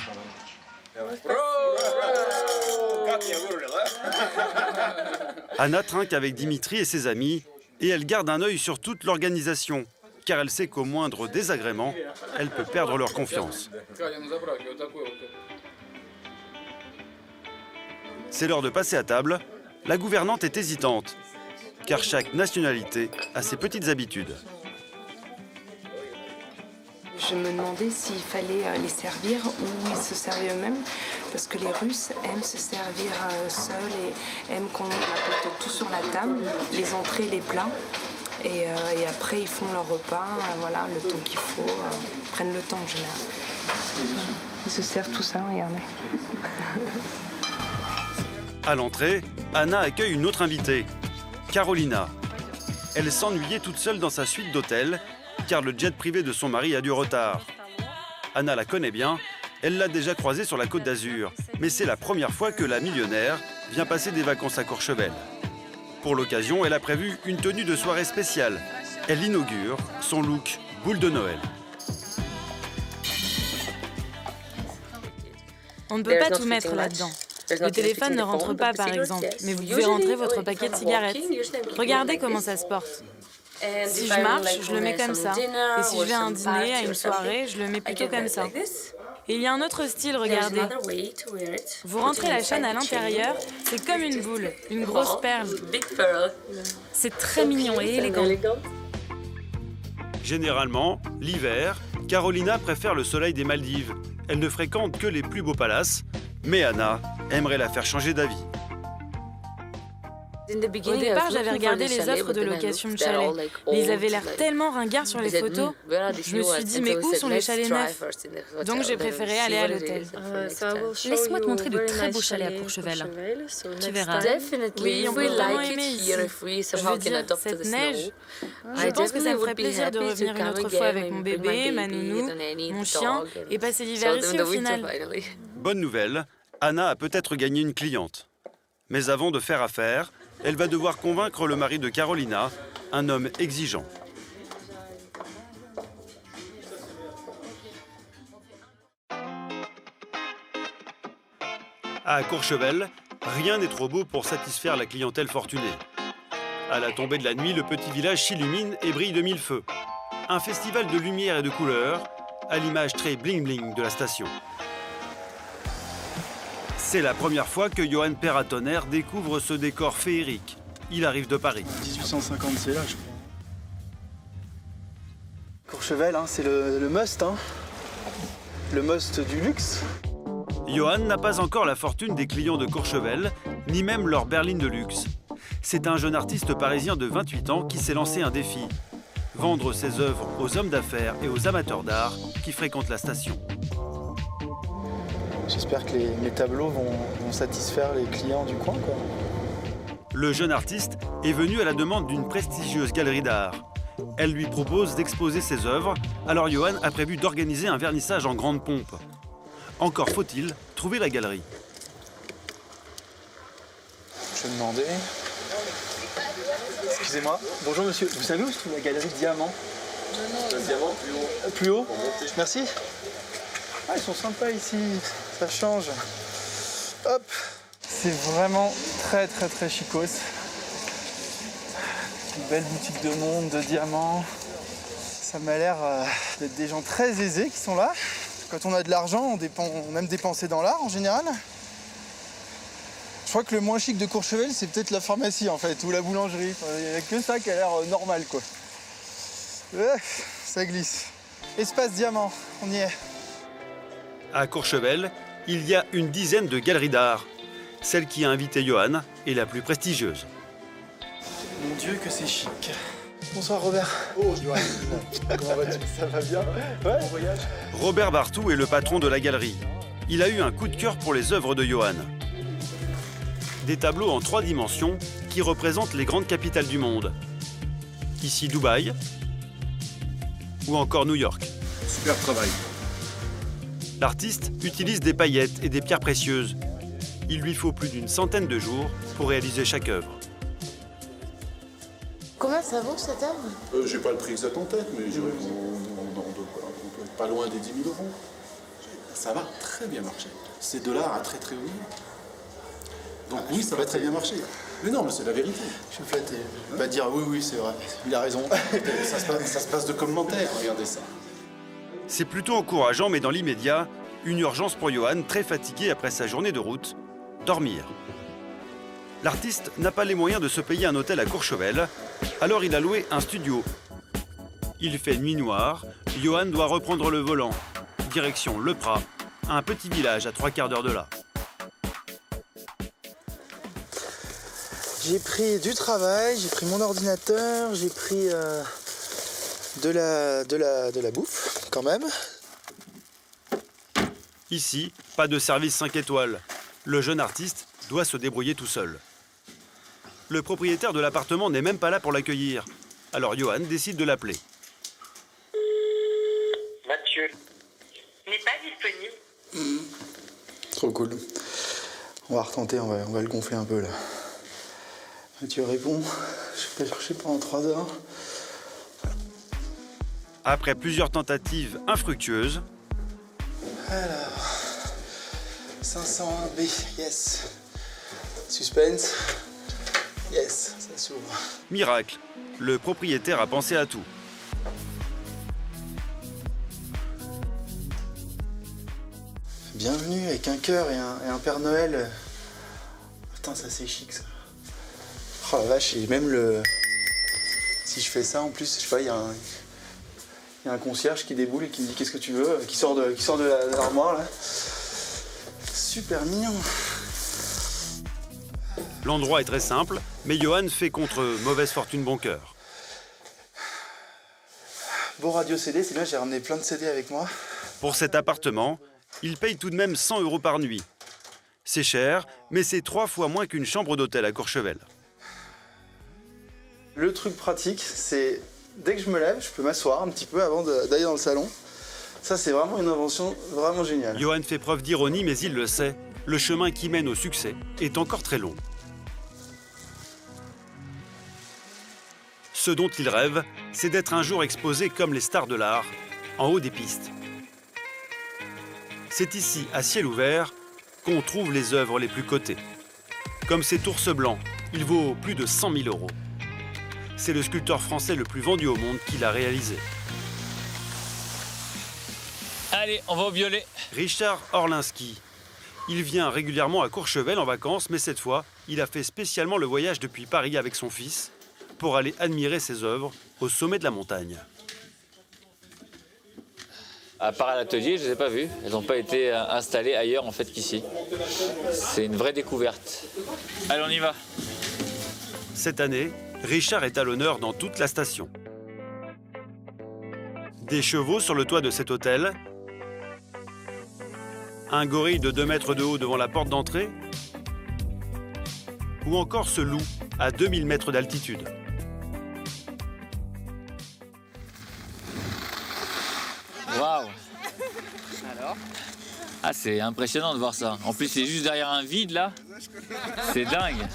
Anna trinque avec Dimitri et ses amis et elle garde un œil sur toute l'organisation, car elle sait qu'au moindre désagrément, elle peut perdre leur confiance. C'est l'heure de passer à table. La gouvernante est hésitante, car chaque nationalité a ses petites habitudes. Je me demandais s'il fallait les servir ou ils se servaient eux-mêmes, parce que les Russes aiment se servir seuls et aiment qu'on apporte tout sur la table, les entrées, les plats. Et après, ils font leur repas, voilà, le temps qu'il faut, ils prennent le temps en général. Ils se servent tout ça, regardez. À l'entrée, Anna accueille une autre invitée, Carolina. Elle s'ennuyait toute seule dans sa suite d'hôtel, car le jet privé de son mari a du retard. Anna la connaît bien, elle l'a déjà croisée sur la Côte d'Azur, mais c'est la première fois que la millionnaire vient passer des vacances à Courchevel. Pour l'occasion, elle a prévu une tenue de soirée spéciale. Elle inaugure son look boule de Noël. On ne peut pas tout mettre là-dedans. Le téléphone ne rentre pas, par exemple, mais vous pouvez rentrer votre paquet de cigarettes. Regardez comment ça se porte. Si je marche, je le mets comme ça. Et si je vais à un dîner, à une soirée, je le mets plutôt comme ça. Et il y a un autre style, regardez. Vous rentrez la chaîne à l'intérieur, c'est comme une boule, une grosse perle. C'est très mignon et élégant. Généralement, l'hiver, Carolina préfère le soleil des Maldives. Elle ne fréquente que les plus beaux palaces, mais Anna aimerait la faire changer d'avis. Au départ, j'avais regardé les offres de location de chalets, mais ils avaient l'air tellement ringards sur les photos. Je me suis dit, mais où sont les chalets neufs? Donc j'ai préféré aller à l'hôtel. Laisse-moi te montrer de très beaux chalets à Courchevel. Tu verras. Oui, on peut vraiment aimer ici. Je veux dire, cette neige, je pense que ça me ferait plaisir de revenir une autre fois avec mon bébé, ma nounou, mon chien, et passer l'hiver ici au final. Bonne nouvelle, Anna a peut-être gagné une cliente. Mais avant de faire affaire, elle va devoir convaincre le mari de Carolina, un homme exigeant. À Courchevel, rien n'est trop beau pour satisfaire la clientèle fortunée. À la tombée de la nuit, le petit village s'illumine et brille de mille feux. Un festival de lumière et de couleurs, à l'image très bling-bling de la station. C'est la première fois que Johan Perratonnerre découvre ce décor féerique. Il arrive de Paris. 1850, c'est là, je crois. Courchevel, hein, c'est le must, hein. Le must du luxe. Johan n'a pas encore la fortune des clients de Courchevel, ni même leur berline de luxe. C'est un jeune artiste parisien de 28 ans qui s'est lancé un défi. Vendre ses œuvres aux hommes d'affaires et aux amateurs d'art qui fréquentent la station. J'espère que mes tableaux vont satisfaire les clients du coin, quoi. Le jeune artiste est venu à la demande d'une prestigieuse galerie d'art. Elle lui propose d'exposer ses œuvres, alors Johan a prévu d'organiser un vernissage en grande pompe. Encore faut-il trouver la galerie. Je vais demander... Excusez-moi, bonjour monsieur, vous savez où se trouve la galerie Diamant? Diamant, plus haut. Plus haut? Merci. Ah, ils sont sympas ici, ça change. Hop, c'est vraiment très très très chicos. Une belle boutique de monde, de diamants. Ça m'a l'air d'être des gens très aisés qui sont là. Quand on a de l'argent, on aime dépenser dans l'art en général. Je crois que le moins chic de Courchevel, c'est peut-être la pharmacie en fait, ou la boulangerie. Il n'y a que ça qui a l'air normal, quoi. Ça glisse. Espace Diamant, on y est. À Courchevel, il y a une dizaine de galeries d'art. Celle qui a invité Johan est la plus prestigieuse. Mon Dieu, que c'est chic. Bonsoir Robert. Oh, Johan. Comment vas-tu? Ça va bien? Ouais. Bon voyage. Robert Bartou est le patron de la galerie. Il a eu un coup de cœur pour les œuvres de Johan. Des tableaux en 3 dimensions qui représentent les grandes capitales du monde. Ici Dubaï ou encore New York. Super travail. L'artiste utilise des paillettes et des pierres précieuses. Il lui faut plus d'une centaine de jours pour réaliser chaque œuvre. Combien ça vaut cette œuvre? J'ai pas le prix exact en tête, mais je dirais qu'on peut être pas loin des 10 000 €. Ça va très bien marcher. C'est de l'art à très très haut niveau. Donc oui, ça va très bien marcher. Mais non, mais c'est la vérité. Je suis flatté. Je vais pas dire oui, c'est vrai. Il a raison. ça se passe de commentaires, regardez ça. C'est plutôt encourageant, mais dans l'immédiat, une urgence pour Johan, très fatigué après sa journée de route, dormir. L'artiste n'a pas les moyens de se payer un hôtel à Courchevel, alors il a loué un studio. Il fait nuit noire, Johan doit reprendre le volant. Direction Le Prat, un petit village à 3/4 d'heure de là. J'ai pris du travail, j'ai pris mon ordinateur, j'ai pris de la bouffe, quand même. Ici, pas de service 5 étoiles. Le jeune artiste doit se débrouiller tout seul. Le propriétaire de l'appartement n'est même pas là pour l'accueillir. Alors Johan décide de l'appeler. Mathieu n'est pas disponible. Trop cool. On va retenter, on va le gonfler un peu là. Mathieu répond, je vais pas chercher pendant 3 heures. Après plusieurs tentatives infructueuses, Alors, 501B, yes. Suspense, yes, ça s'ouvre. miracle, le propriétaire a pensé à tout. Bienvenue avec un cœur et un Père Noël. Putain, ça c'est chic ça. Oh la vache, et même le... Si je fais ça en plus, je sais pas, il y a un concierge qui déboule et qui me dit qu'est-ce que tu veux, qui sort de l'armoire là. Super mignon. L'endroit est très simple, mais Johan fait contre mauvaise fortune bon cœur. Beau radio CD, c'est bien, j'ai ramené plein de CD avec moi. Pour cet appartement, il paye tout de même 100 € par nuit. C'est cher, mais c'est 3 fois moins qu'une chambre d'hôtel à Courchevel. Le truc pratique, c'est dès que je me lève, je peux m'asseoir un petit peu avant d'aller dans le salon. Ça, c'est vraiment une invention vraiment géniale. Johan fait preuve d'ironie, mais il le sait. Le chemin qui mène au succès est encore très long. Ce dont il rêve, c'est d'être un jour exposé comme les stars de l'art, en haut des pistes. C'est ici, à ciel ouvert, qu'on trouve les œuvres les plus cotées. Comme cet ours blanc, il vaut plus de 100 000 €. C'est le sculpteur français le plus vendu au monde qui l'a réalisé. Allez, on va au violet. Richard Orlinski. Il vient régulièrement à Courchevel en vacances, mais cette fois, il a fait spécialement le voyage depuis Paris avec son fils pour aller admirer ses œuvres au sommet de la montagne. À part à l'atelier, je ne les ai pas vues. Elles n'ont pas été installées ailleurs en fait qu'ici. C'est une vraie découverte. Allez, on y va. Cette année, Richard est à l'honneur dans toute la station. Des chevaux sur le toit de cet hôtel, un gorille de 2 mètres de haut devant la porte d'entrée, ou encore ce loup à 2000 mètres d'altitude. Waouh! Alors? Ah, c'est impressionnant de voir ça. En plus, c'est juste derrière un vide là. C'est dingue.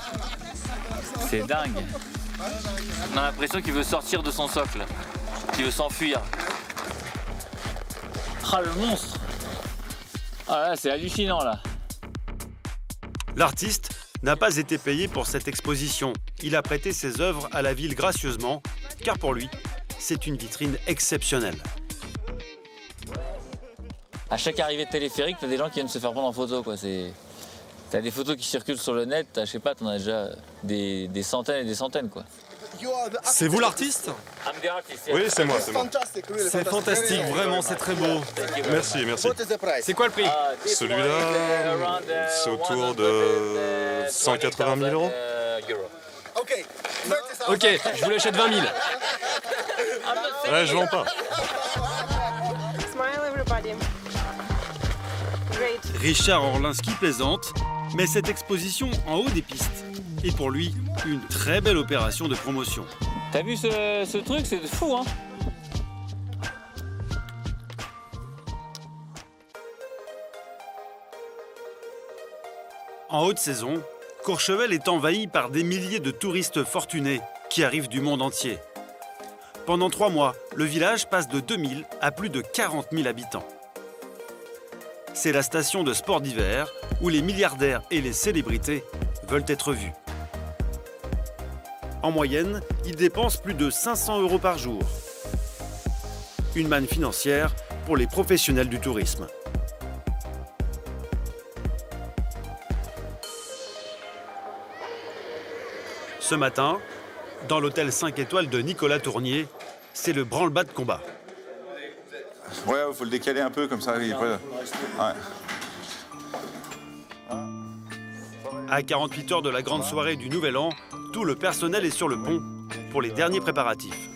C'est dingue. On a l'impression qu'il veut sortir de son socle, qu'il veut s'enfuir. Ah, le monstre! Ah là, c'est hallucinant là. L'artiste n'a pas été payé pour cette exposition. Il a prêté ses œuvres à la ville gracieusement, car pour lui, c'est une vitrine exceptionnelle. À chaque arrivée de téléphérique, t'as des gens qui viennent se faire prendre en photo, quoi. T'as des photos qui circulent sur le net, je sais pas, t'en as déjà des centaines et des centaines, quoi. C'est vous l'artiste? Oui, c'est moi. C'est fantastique, vraiment, c'est très beau. Merci, merci. C'est quoi le prix? Celui-là, c'est autour de 180 000 €. Ok, je vous l'achète 20 000. Ouais, je vends pas. Richard Orlinski plaisante, mais cette exposition en haut des pistes est pour lui une très belle opération de promotion. T'as vu ce truc? C'est fou, hein? En haute saison, Courchevel est envahi par des milliers de touristes fortunés qui arrivent du monde entier. Pendant 3 mois, le village passe de 2000 à plus de 40 000 habitants. C'est la station de sport d'hiver où les milliardaires et les célébrités veulent être vus. En moyenne, ils dépensent plus de 500 € par jour. Une manne financière pour les professionnels du tourisme. Ce matin, dans l'hôtel 5 étoiles de Nicolas Tournier, c'est le branle-bas de combat. Ouais, il faut le décaler un peu comme ça. Ouais. À 48 heures de la grande soirée du Nouvel An, tout le personnel est sur le pont pour les derniers préparatifs.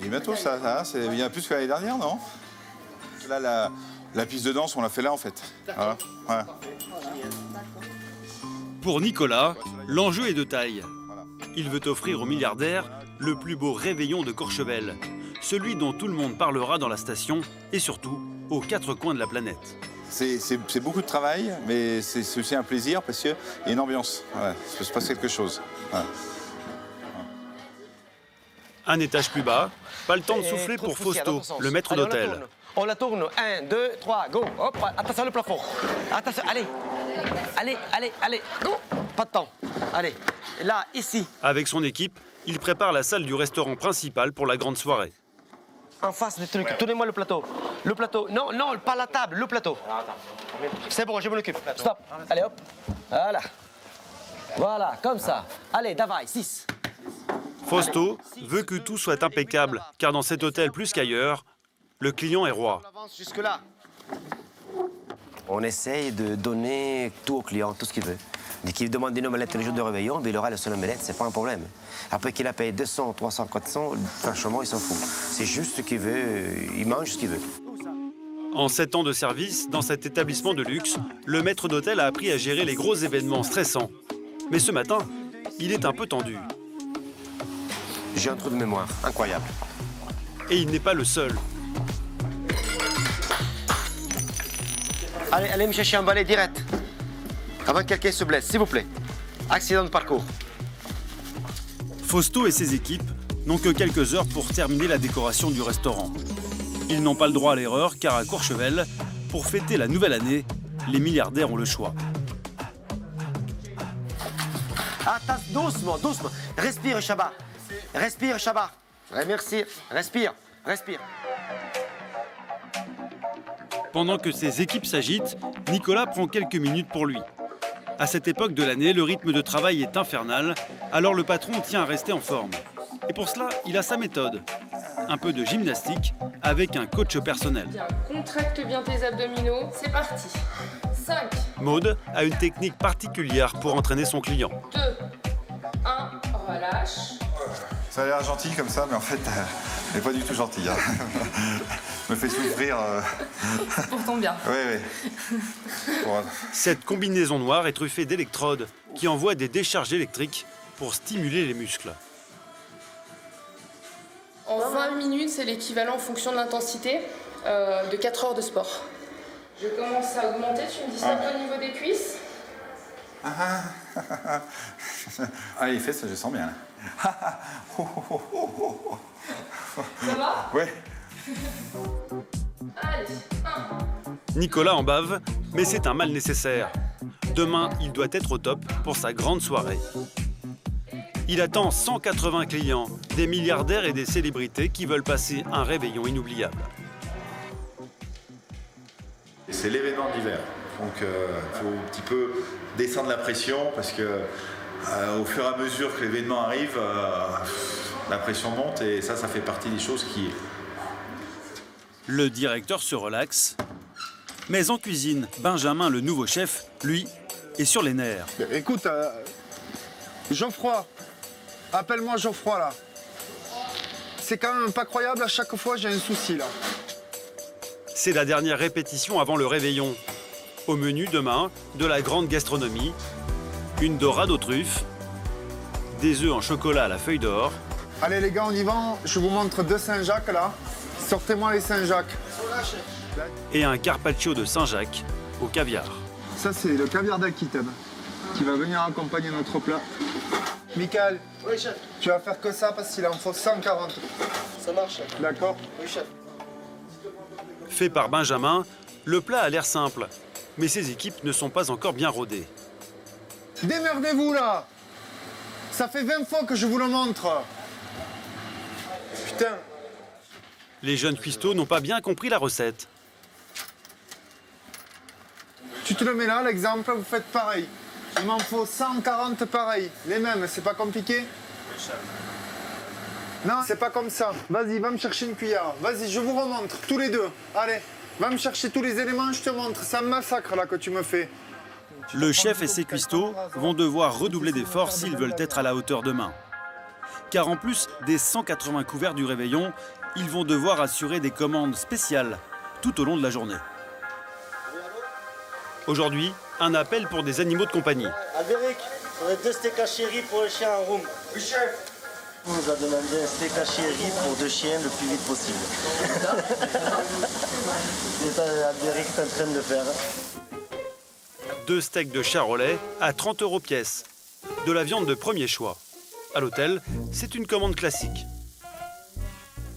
Et bientôt ça c'est bien plus que l'année dernière, non? Là, la piste de danse, on l'a fait là en fait. Voilà. Ouais. Pour Nicolas, l'enjeu est de taille. Il veut offrir aux milliardaires le plus beau réveillon de Courchevel, celui dont tout le monde parlera dans la station et surtout aux 4 coins de la planète. C'est beaucoup de travail, mais c'est aussi un plaisir parce qu'il y a une ambiance. Ouais, il se passe quelque chose. Ouais. Un étage plus bas, Pas le temps de souffler pour Fausto, le maître d'hôtel. On la tourne. 1, 2, 3, go. Hop, attention le plafond. Attention, allez. Allez, go. Pas de temps. Allez, là, ici. Avec son équipe, il prépare la salle du restaurant principal pour la grande soirée. En face des trucs, tournez-moi le plateau. Le plateau, non, pas la table, le plateau. C'est bon, je m'en occupe. Stop. Allez, hop. Voilà, comme ça. Allez, davai, 6. Fausto veut que tout soit impeccable, car dans cet hôtel plus qu'ailleurs, le client est roi. Jusque-là. On essaye de donner tout au client, tout ce qu'il veut. Dès qu'il demande une omelette le jour de réveillon, il aura la seule omelette, c'est pas un problème. Après qu'il a payé 200, 300, 400, franchement, il s'en fout. C'est juste ce qu'il veut, il mange ce qu'il veut. En 7 ans de service, dans cet établissement de luxe, le maître d'hôtel a appris à gérer les gros événements stressants. Mais ce matin, il est un peu tendu. J'ai un trou de mémoire, incroyable. Et il n'est pas le seul. Allez me chercher un balai direct. Avant que quelqu'un se blesse, s'il vous plaît. Accident de parcours. Fausto et ses équipes n'ont que quelques heures pour terminer la décoration du restaurant. Ils n'ont pas le droit à l'erreur, car à Courchevel, pour fêter la nouvelle année, les milliardaires ont le choix. Attends, doucement. Respire, Chabat. Respire, Chabat. Merci. Respire. Pendant que ses équipes s'agitent, Nicolas prend quelques minutes pour lui. À cette époque de l'année, le rythme de travail est infernal, alors le patron tient à rester en forme. Et pour cela, il a sa méthode. Un peu de gymnastique avec un coach personnel. Bien, contracte bien tes abdominaux, c'est parti. 5. Maud a une technique particulière pour entraîner son client. 2, 1, relâche. Ça a l'air gentil comme ça, mais en fait, elle n'est pas du tout gentille. Hein. Me fait souffrir. C'est pour ton bien. Oui. Bon. Cette combinaison noire est truffée d'électrodes qui envoient des décharges électriques pour stimuler les muscles. En 20 minutes, c'est l'équivalent en fonction de l'intensité de 4 heures de sport. Je commence à augmenter, tu me dis ça au niveau des cuisses. Les fesses, je sens bien. Ça va? Ouais. Allez, 1. Nicolas en bave, mais c'est un mal nécessaire. Demain, il doit être au top pour sa grande soirée. Il attend 180 clients, des milliardaires et des célébrités qui veulent passer un réveillon inoubliable. C'est l'événement d'hiver, donc il faut un petit peu descendre la pression parce que au fur et à mesure que l'événement arrive, la pression monte et ça fait partie des choses qui... Le directeur se relaxe, mais en cuisine, Benjamin, le nouveau chef, lui, est sur les nerfs. Écoute, Geoffroy, appelle-moi Geoffroy là. C'est quand même pas croyable, à chaque fois j'ai un souci là. C'est la dernière répétition avant le réveillon. Au menu demain, de la grande gastronomie, une dorade aux truffes, des œufs en chocolat à la feuille d'or. Allez les gars, on y va, je vous montre 2 Saint-Jacques là. Sortez-moi les Saint-Jacques. Et un carpaccio de Saint-Jacques au caviar. Ça c'est le caviar d'Aquitaine qui va venir accompagner notre plat. Michael, oui, chef. Tu vas faire que ça parce qu'il en faut 140. Ça marche. D'accord? Oui, chef. Fait par Benjamin, le plat a l'air simple, mais ses équipes ne sont pas encore bien rodées. Démerdez-vous là! Ça fait 20 fois que je vous le montre. Putain. Les jeunes cuistots n'ont pas bien compris la recette. Tu te le mets là, l'exemple, vous faites pareil. Il m'en faut 140 pareils. Les mêmes, c'est pas compliqué? Non, c'est pas comme ça. Vas-y, va me chercher une cuillère. Vas-y, je vous remontre, tous les deux. Allez, va me chercher tous les éléments, je te montre. C'est un massacre là que tu me fais. Le chef et ses cuistots vont devoir redoubler d'efforts s'ils veulent être à la hauteur demain. Car en plus des 180 couverts du réveillon, ils vont devoir assurer des commandes spéciales tout au long de la journée. Aujourd'hui, un appel pour des animaux de compagnie. Albéric, on a 2 steaks hachés pour le chien en room. Oui, chef. On nous a demandé un steak hachés pour 2 chiens le plus vite possible. C'est ça, Albéric est en train de faire. 2 steaks de charolais à 30 € pièce. De la viande de premier choix. À l'hôtel, c'est une commande classique.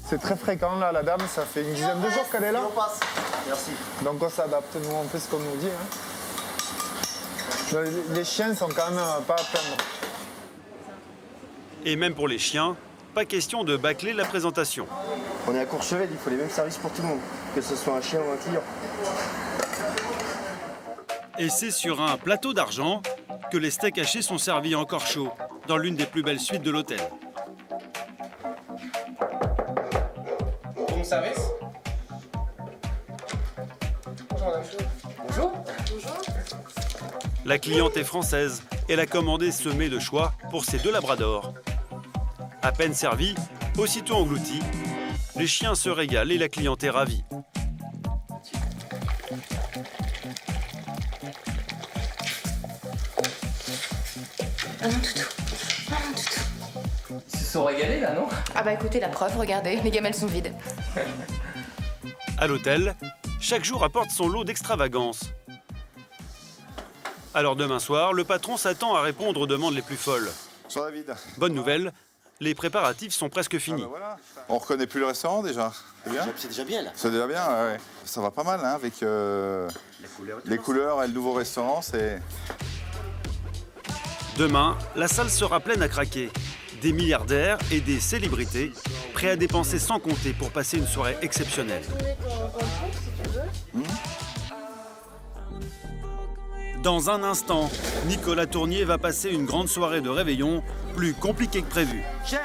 C'est très fréquent, là, la dame, ça fait une dizaine de jours qu'elle est là. Merci. Donc on s'adapte, nous, on fait ce qu'on nous dit. Hein. Les chiens sont quand même pas à plaindre. Et même pour les chiens, pas question de bâcler la présentation. On est à Courchevel, il faut les mêmes services pour tout le monde, que ce soit un chien ou un client. Et c'est sur un plateau d'argent que les steaks hachés sont servis encore chauds, dans l'une des plus belles suites de l'hôtel. Room service. Bonjour madame. Bonjour. La cliente est française. Elle a commandé ce mets de choix pour ses 2 labradors. À peine servi, aussitôt englouti, les chiens se régalent et la cliente est ravie. Ah mon toutou. Ah mon toutou. Ils se sont régalés là, non? Ah bah écoutez, la preuve, regardez, les gamelles sont vides. À l'hôtel, chaque jour apporte son lot d'extravagance. Alors demain soir, le patron s'attend à répondre aux demandes les plus folles. Sur la vide. Bonne nouvelle, les préparatifs sont presque finis. Voilà. On reconnaît plus le restaurant déjà. C'est bien. C'est déjà bien là. C'est déjà bien, ouais. Ça va pas mal hein, avec les couleurs et le nouveau restaurant. Demain, la salle sera pleine à craquer. Des milliardaires et des célébrités prêts à dépenser sans compter pour passer une soirée exceptionnelle. Dans un instant, Nicolas Tournier va passer une grande soirée de réveillon, plus compliquée que prévu. Chef,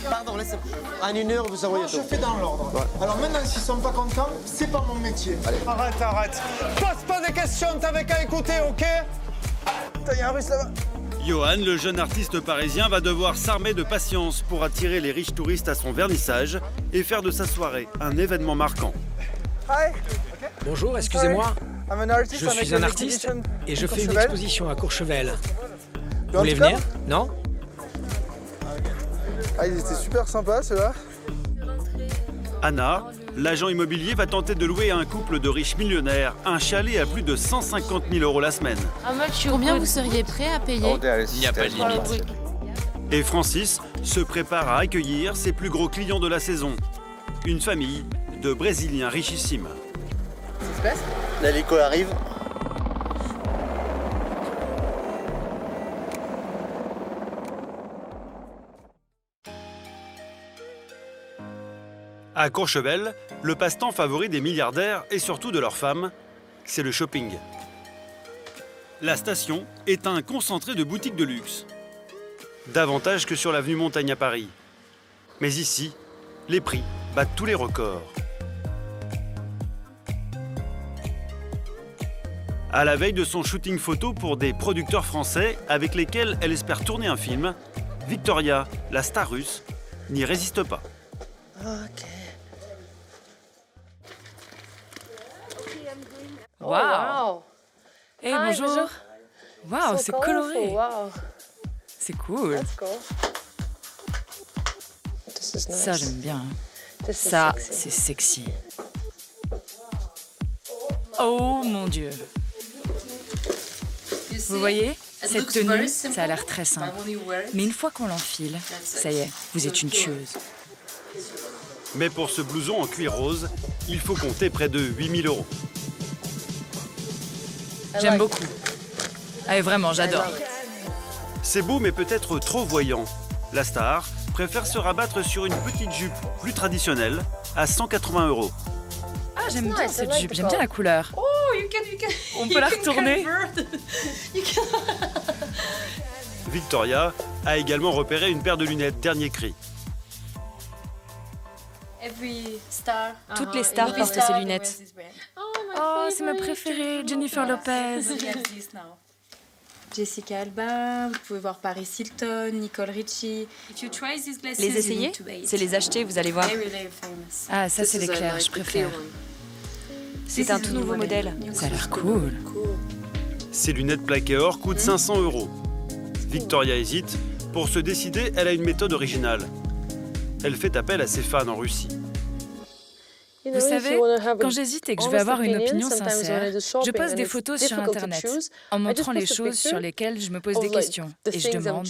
pardon, laissez. En 1 heure, vous envoyez tout. Je fais dans l'ordre. Ouais. Alors maintenant, s'ils sont pas contents, c'est pas mon métier. Allez. Arrête. Pose pas des questions, t'avais qu'à écouter, ok? Putain, y a un russe là-bas. Johan, le jeune artiste parisien, va devoir s'armer de patience pour attirer les riches touristes à son vernissage et faire de sa soirée un événement marquant. Hi. Bonjour, excusez-moi. Je suis un artiste et je fais une exposition à Courchevel. Vous voulez venir? Non? Ah, ils étaient super sympas, ceux-là. Anna, l'agent immobilier, va tenter de louer à un couple de riches millionnaires un chalet à plus de 150 000 € la semaine. Combien vous seriez prêt à payer? Il n'y a pas de limite. Et Francis se prépare à accueillir ses plus gros clients de la saison. Une famille de Brésiliens richissimes. Qu'est-ce qui se passe? L'hélico arrive. À Courchevel, le passe-temps favori des milliardaires et surtout de leurs femmes, c'est le shopping. La station est un concentré de boutiques de luxe. Davantage que sur l'avenue Montaigne à Paris. Mais ici, les prix battent tous les records. À la veille de son shooting photo pour des producteurs français avec lesquels elle espère tourner un film, Victoria, la star russe, n'y résiste pas. Ok. Waouh! Hey, bonjour! Waouh, c'est coloré! Wow. C'est cool! Cool. Ça, j'aime bien. Ça, c'est sexy. Oh mon Dieu! Vous voyez? Cette tenue, ça a l'air très simple. Mais une fois qu'on l'enfile, ça y est, vous êtes une tueuse. Mais pour ce blouson en cuir rose, il faut compter près de 8 000 €. J'aime beaucoup. Ah, vraiment, j'adore. C'est beau, mais peut-être trop voyant. La star préfère se rabattre sur une petite jupe plus traditionnelle à 180 €. Ah, j'aime bien cette jupe, j'aime bien la couleur. Oh, On peut la retourner. Victoria a également repéré une paire de lunettes dernier cri. Toutes les stars portent ces lunettes. Oh, c'est ma préférée, Jennifer Lopez. Jessica Alba, vous pouvez voir Paris Hilton, Nicole Richie. Les essayer? C'est les acheter, vous allez voir. Ah, ça c'est l'éclair, je préfère. C'est un tout nouveau modèle. Ça a l'air cool. Ces lunettes plaquées or coûtent 500 €. Victoria hésite. Pour se décider, elle a une méthode originale. Elle fait appel à ses fans en Russie. Vous savez, quand j'hésite et que je veux avoir une opinion sincère, je poste des photos sur Internet en montrant les choses sur lesquelles je me pose des questions. Et je demande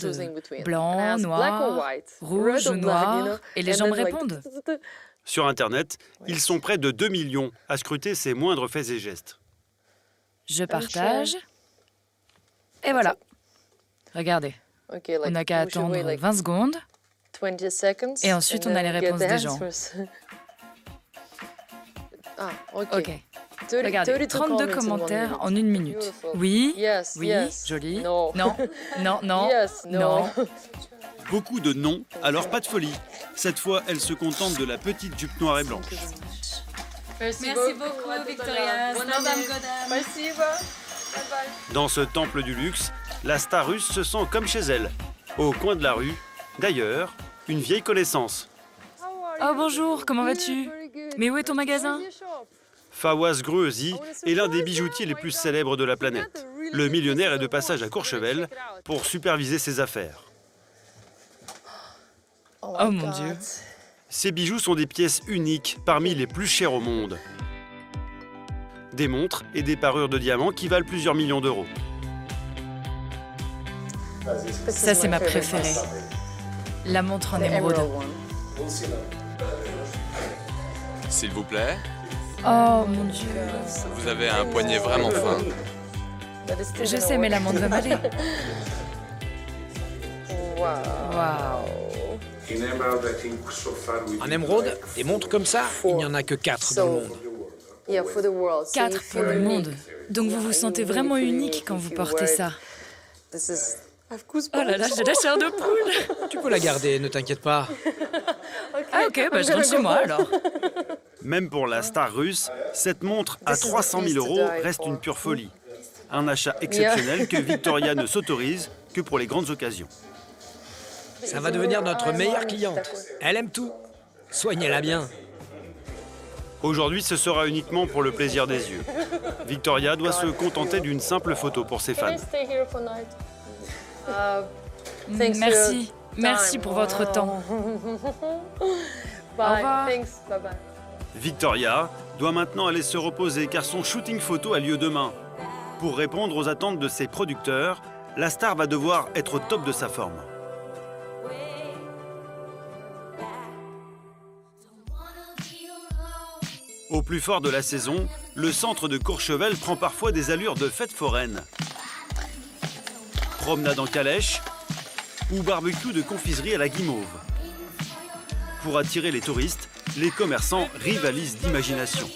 blanc, noir, rouge ou noir, et les gens me répondent. Sur Internet, ils sont près de 2 millions à scruter ses moindres faits et gestes. Je partage. Et voilà. Regardez. On n'a qu'à attendre 20 secondes. Et ensuite, on a les réponses des gens. Ok. Regardez, 32 commentaires en 1 minute. Oui, oui, joli. Non, non, non, non. Beaucoup de non, alors pas de folie. Cette fois, elle se contente de la petite jupe noire et blanche. Merci beaucoup, Victoria. Merci. Dans ce temple du luxe, la star russe se sent comme chez elle, au coin de la rue. D'ailleurs, une vieille connaissance. Oh bonjour, comment vas-tu? Mais où est ton magasin? Fawaz Gruezi est l'un des bijoutiers les plus célèbres de la planète. Le millionnaire est de passage à Courchevel pour superviser ses affaires. Oh mon Dieu. Ces bijoux sont des pièces uniques parmi les plus chères au monde. Des montres et des parures de diamants qui valent plusieurs millions d'euros. Ça, c'est ma préférée. La montre en émeraude. S'il vous plaît. Oh mon Dieu. Vous avez un poignet vraiment fin. Je sais, mais la montre va m'aller. Waouh. En émeraude, des montres comme ça, il n'y en a que 4 dans le monde. 4 pour le monde. Donc vous vous sentez vraiment unique quand vous portez ça. Oh là là, j'ai la chair de poule. Tu peux la garder, ne t'inquiète pas. Ah ok, bah je rentre chez moi alors. Même pour la star russe, cette montre à 300 000 € reste une pure folie. Un achat exceptionnel que Victoria ne s'autorise que pour les grandes occasions. Ça va devenir notre meilleure cliente. Elle aime tout. Soignez-la bien. Aujourd'hui, ce sera uniquement pour le plaisir des yeux. Victoria doit se contenter d'une simple photo pour ses fans. Merci. Merci pour votre temps. Au revoir. Victoria doit maintenant aller se reposer car son shooting photo a lieu demain. Pour répondre aux attentes de ses producteurs, la star va devoir être au top de sa forme. Au plus fort de la saison, le centre de Courchevel prend parfois des allures de fête foraine. Promenade en calèche ou barbecue de confiserie à la guimauve. Pour attirer les touristes, les commerçants rivalisent d'imagination.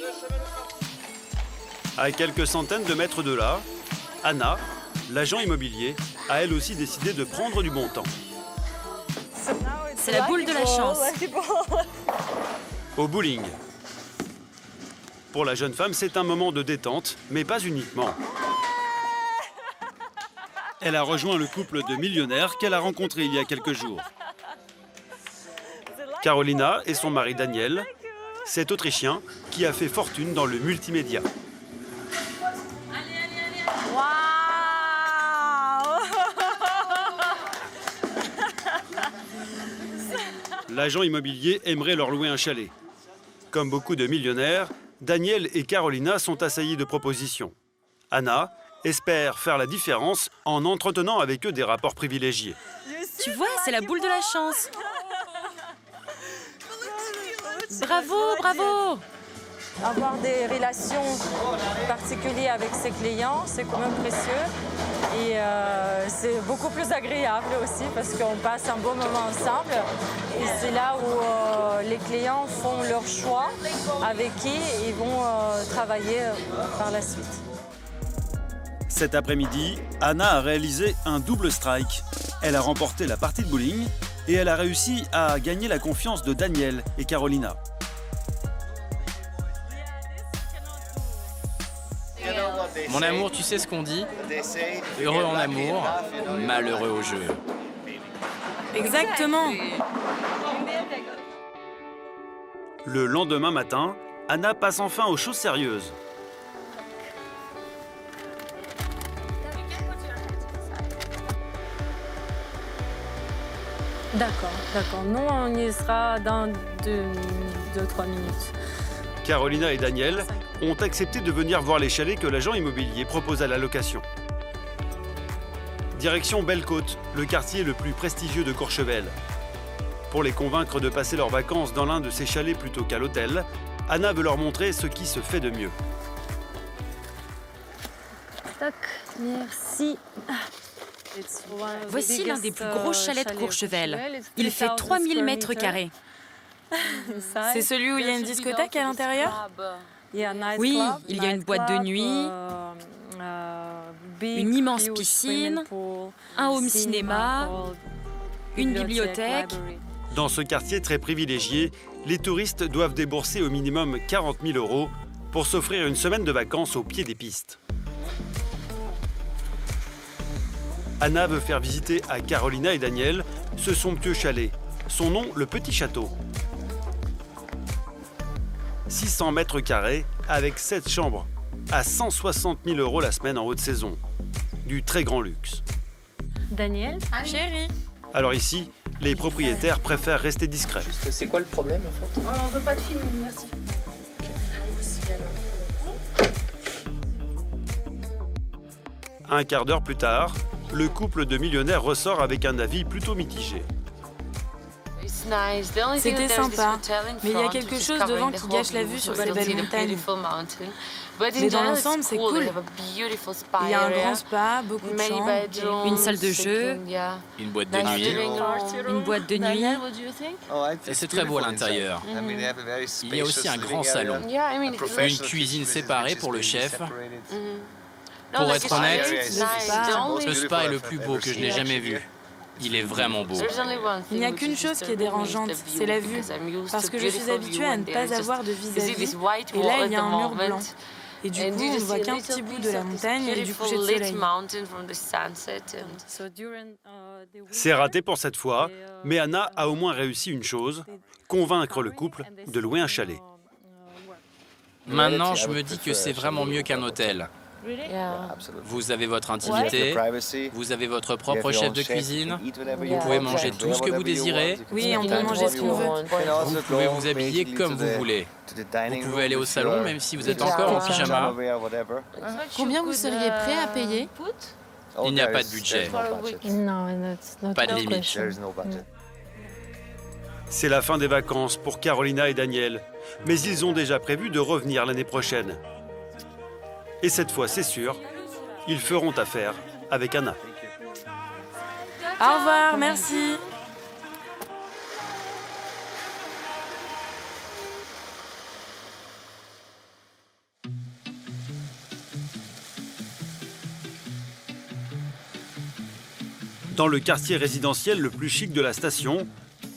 À quelques centaines de mètres de là, Anna, l'agent immobilier, a elle aussi décidé de prendre du bon temps. C'est la boule de la chance. Au bowling. Pour la jeune femme, c'est un moment de détente, mais pas uniquement. Elle a rejoint le couple de millionnaires qu'elle a rencontré il y a quelques jours. Carolina et son mari Daniel, cet Autrichien qui a fait fortune dans le multimédia. L'agent immobilier aimerait leur louer un chalet. Comme beaucoup de millionnaires, Daniel et Carolina sont assaillis de propositions. Anna espère faire la différence en entretenant avec eux des rapports privilégiés. Tu vois, c'est la boule de la chance. Bravo, bravo. Avoir des relations particulières avec ses clients, c'est quand même précieux. Et c'est beaucoup plus agréable aussi parce qu'on passe un bon moment ensemble. Et c'est là où les clients font leur choix avec qui ils vont travailler par la suite. Cet après-midi, Anna a réalisé un double strike. Elle a remporté la partie de bowling et elle a réussi à gagner la confiance de Daniel et Carolina. Mon amour, tu sais ce qu'on dit? Heureux en amour, malheureux au jeu. Exactement. Le lendemain matin, Anna passe enfin aux choses sérieuses. D'accord. Nous, on y sera dans 2-3 minutes. Carolina et Daniel ont accepté de venir voir les chalets que l'agent immobilier propose à la location. Direction Belle-Côte, le quartier le plus prestigieux de Courchevel. Pour les convaincre de passer leurs vacances dans l'un de ces chalets plutôt qu'à l'hôtel, Anna veut leur montrer ce qui se fait de mieux. Tac, merci. Voici l'un des plus gros chalets de Courchevel. Il fait 3000 mètres carrés. C'est celui où il y a une discothèque à l'intérieur? Oui, il y a une boîte de nuit, une immense piscine, un home cinéma, une bibliothèque. Dans ce quartier très privilégié, les touristes doivent débourser au minimum 40 000 € pour s'offrir une semaine de vacances au pied des pistes. Anna veut faire visiter à Carolina et Daniel ce somptueux chalet. Son nom, le Petit Château. 600 mètres carrés avec 7 chambres à 160 000 € la semaine en haute saison. Du très grand luxe. Daniel, chérie. Alors ici, les propriétaires préfèrent rester discrets. C'est quoi le problème en fait? On veut pas de film, merci. Un quart d'heure plus tard, le couple de millionnaires ressort avec un avis plutôt mitigé. C'était sympa, mais il y a quelque chose devant qui gâche la vue sur ces belles montagnes. Mais dans l'ensemble, c'est cool. Il y a un grand spa, beaucoup de chambres, Une salle de jeu, Une boîte de nuit. une boîte de nuit. Et c'est très beau à l'intérieur. Il y a aussi un grand salon. Une cuisine séparée pour le chef. Pour être honnête, le spa est le plus beau que je n'ai jamais vu. Il est vraiment beau. Il n'y a qu'une chose qui est dérangeante, c'est la vue. Parce que je suis habituée à ne pas avoir de vis-à-vis. Et là, il y a un mur blanc. Et du coup, on ne voit qu'un petit bout de la montagne et du coucher de soleil. C'est raté pour cette fois, mais Anna a au moins réussi une chose, convaincre le couple de louer un chalet. Maintenant, je me dis que c'est vraiment mieux qu'un hôtel. Vous avez votre intimité, vous avez votre propre chef de cuisine, vous pouvez manger tout ce que vous désirez. Oui, on peut manger ce qu'on veut. Vous pouvez vous habiller comme vous voulez. Vous pouvez aller au salon même si vous êtes encore en pyjama. combien vous seriez prêt à payer? Il n'y a pas de budget, pas de limite. C'est la fin des vacances pour Carolina et Daniel, mais ils ont déjà prévu de revenir l'année prochaine. Et cette fois, c'est sûr, ils feront affaire avec Anna. Au revoir, merci. Dans le quartier résidentiel le plus chic de la station,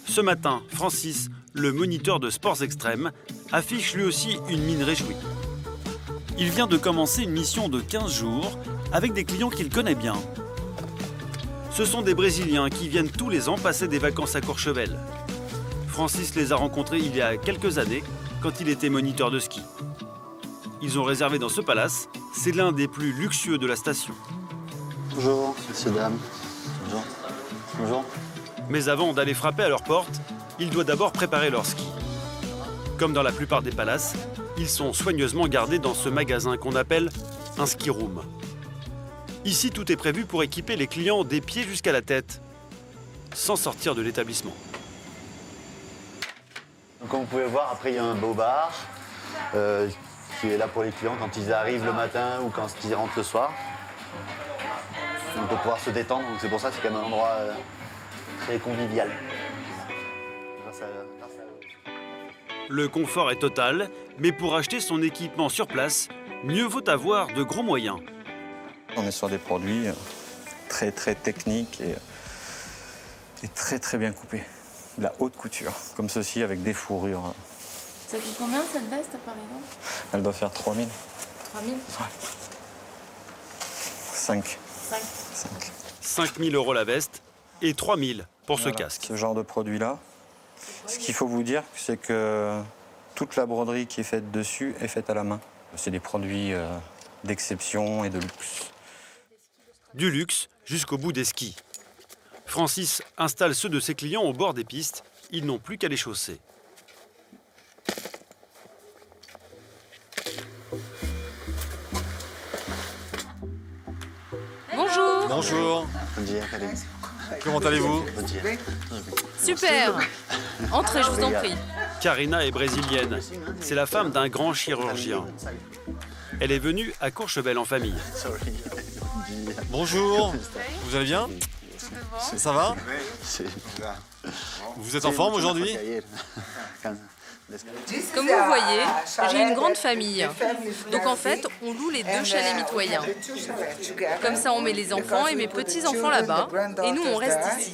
ce matin, Francis, le moniteur de sports extrêmes, affiche lui aussi une mine réjouie. Il vient de commencer une mission de 15 jours avec des clients qu'il connaît bien. Ce sont des Brésiliens qui viennent tous les ans passer des vacances à Courchevel. Francis les a rencontrés il y a quelques années quand il était moniteur de ski. Ils ont réservé dans ce palace, c'est l'un des plus luxueux de la station. Bonjour, messieurs, dames. Bonjour. Bonjour. Mais avant d'aller frapper à leur porte, il doit d'abord préparer leur ski. Comme dans la plupart des palaces, ils sont soigneusement gardés dans ce magasin qu'on appelle un ski room. Ici, tout est prévu pour équiper les clients des pieds jusqu'à la tête, sans sortir de l'établissement. Donc, comme vous pouvez voir, après il y a un beau bar qui est là pour les clients quand ils arrivent le matin ou quand ils rentrent le soir. Donc, pour pouvoir se détendre, donc c'est pour ça que c'est quand même un endroit très convivial. Grâce à eux. Le confort est total, mais pour acheter son équipement sur place, mieux vaut avoir de gros moyens. On est sur des produits très techniques et très bien coupés. De la haute couture, comme ceci avec des fourrures. Ça coûte combien cette veste par exemple? Elle doit faire 3 000. 3 000? Ouais. 5. 5 000 € la veste et 3 000 pour ce casque. Ce genre de produit-là. Ce qu'il faut vous dire, c'est que toute la broderie qui est faite dessus est faite à la main. C'est des produits d'exception et de luxe. Du luxe jusqu'au bout des skis. Francis installe ceux de ses clients au bord des pistes. Ils n'ont plus qu'à les chausser. Bonjour. Comment allez-vous? Super. Entrez, je vous en prie. Karina est brésilienne. C'est la femme d'un grand chirurgien. Elle est venue à Courchevel en famille. Bonjour. Vous allez bien? Ça va? Vous êtes en forme aujourd'hui? Comme vous voyez, j'ai une grande famille. Donc en fait, on loue les 2 chalets mitoyens. Comme ça, on met les enfants et mes petits-enfants là-bas. Et nous, on reste ici.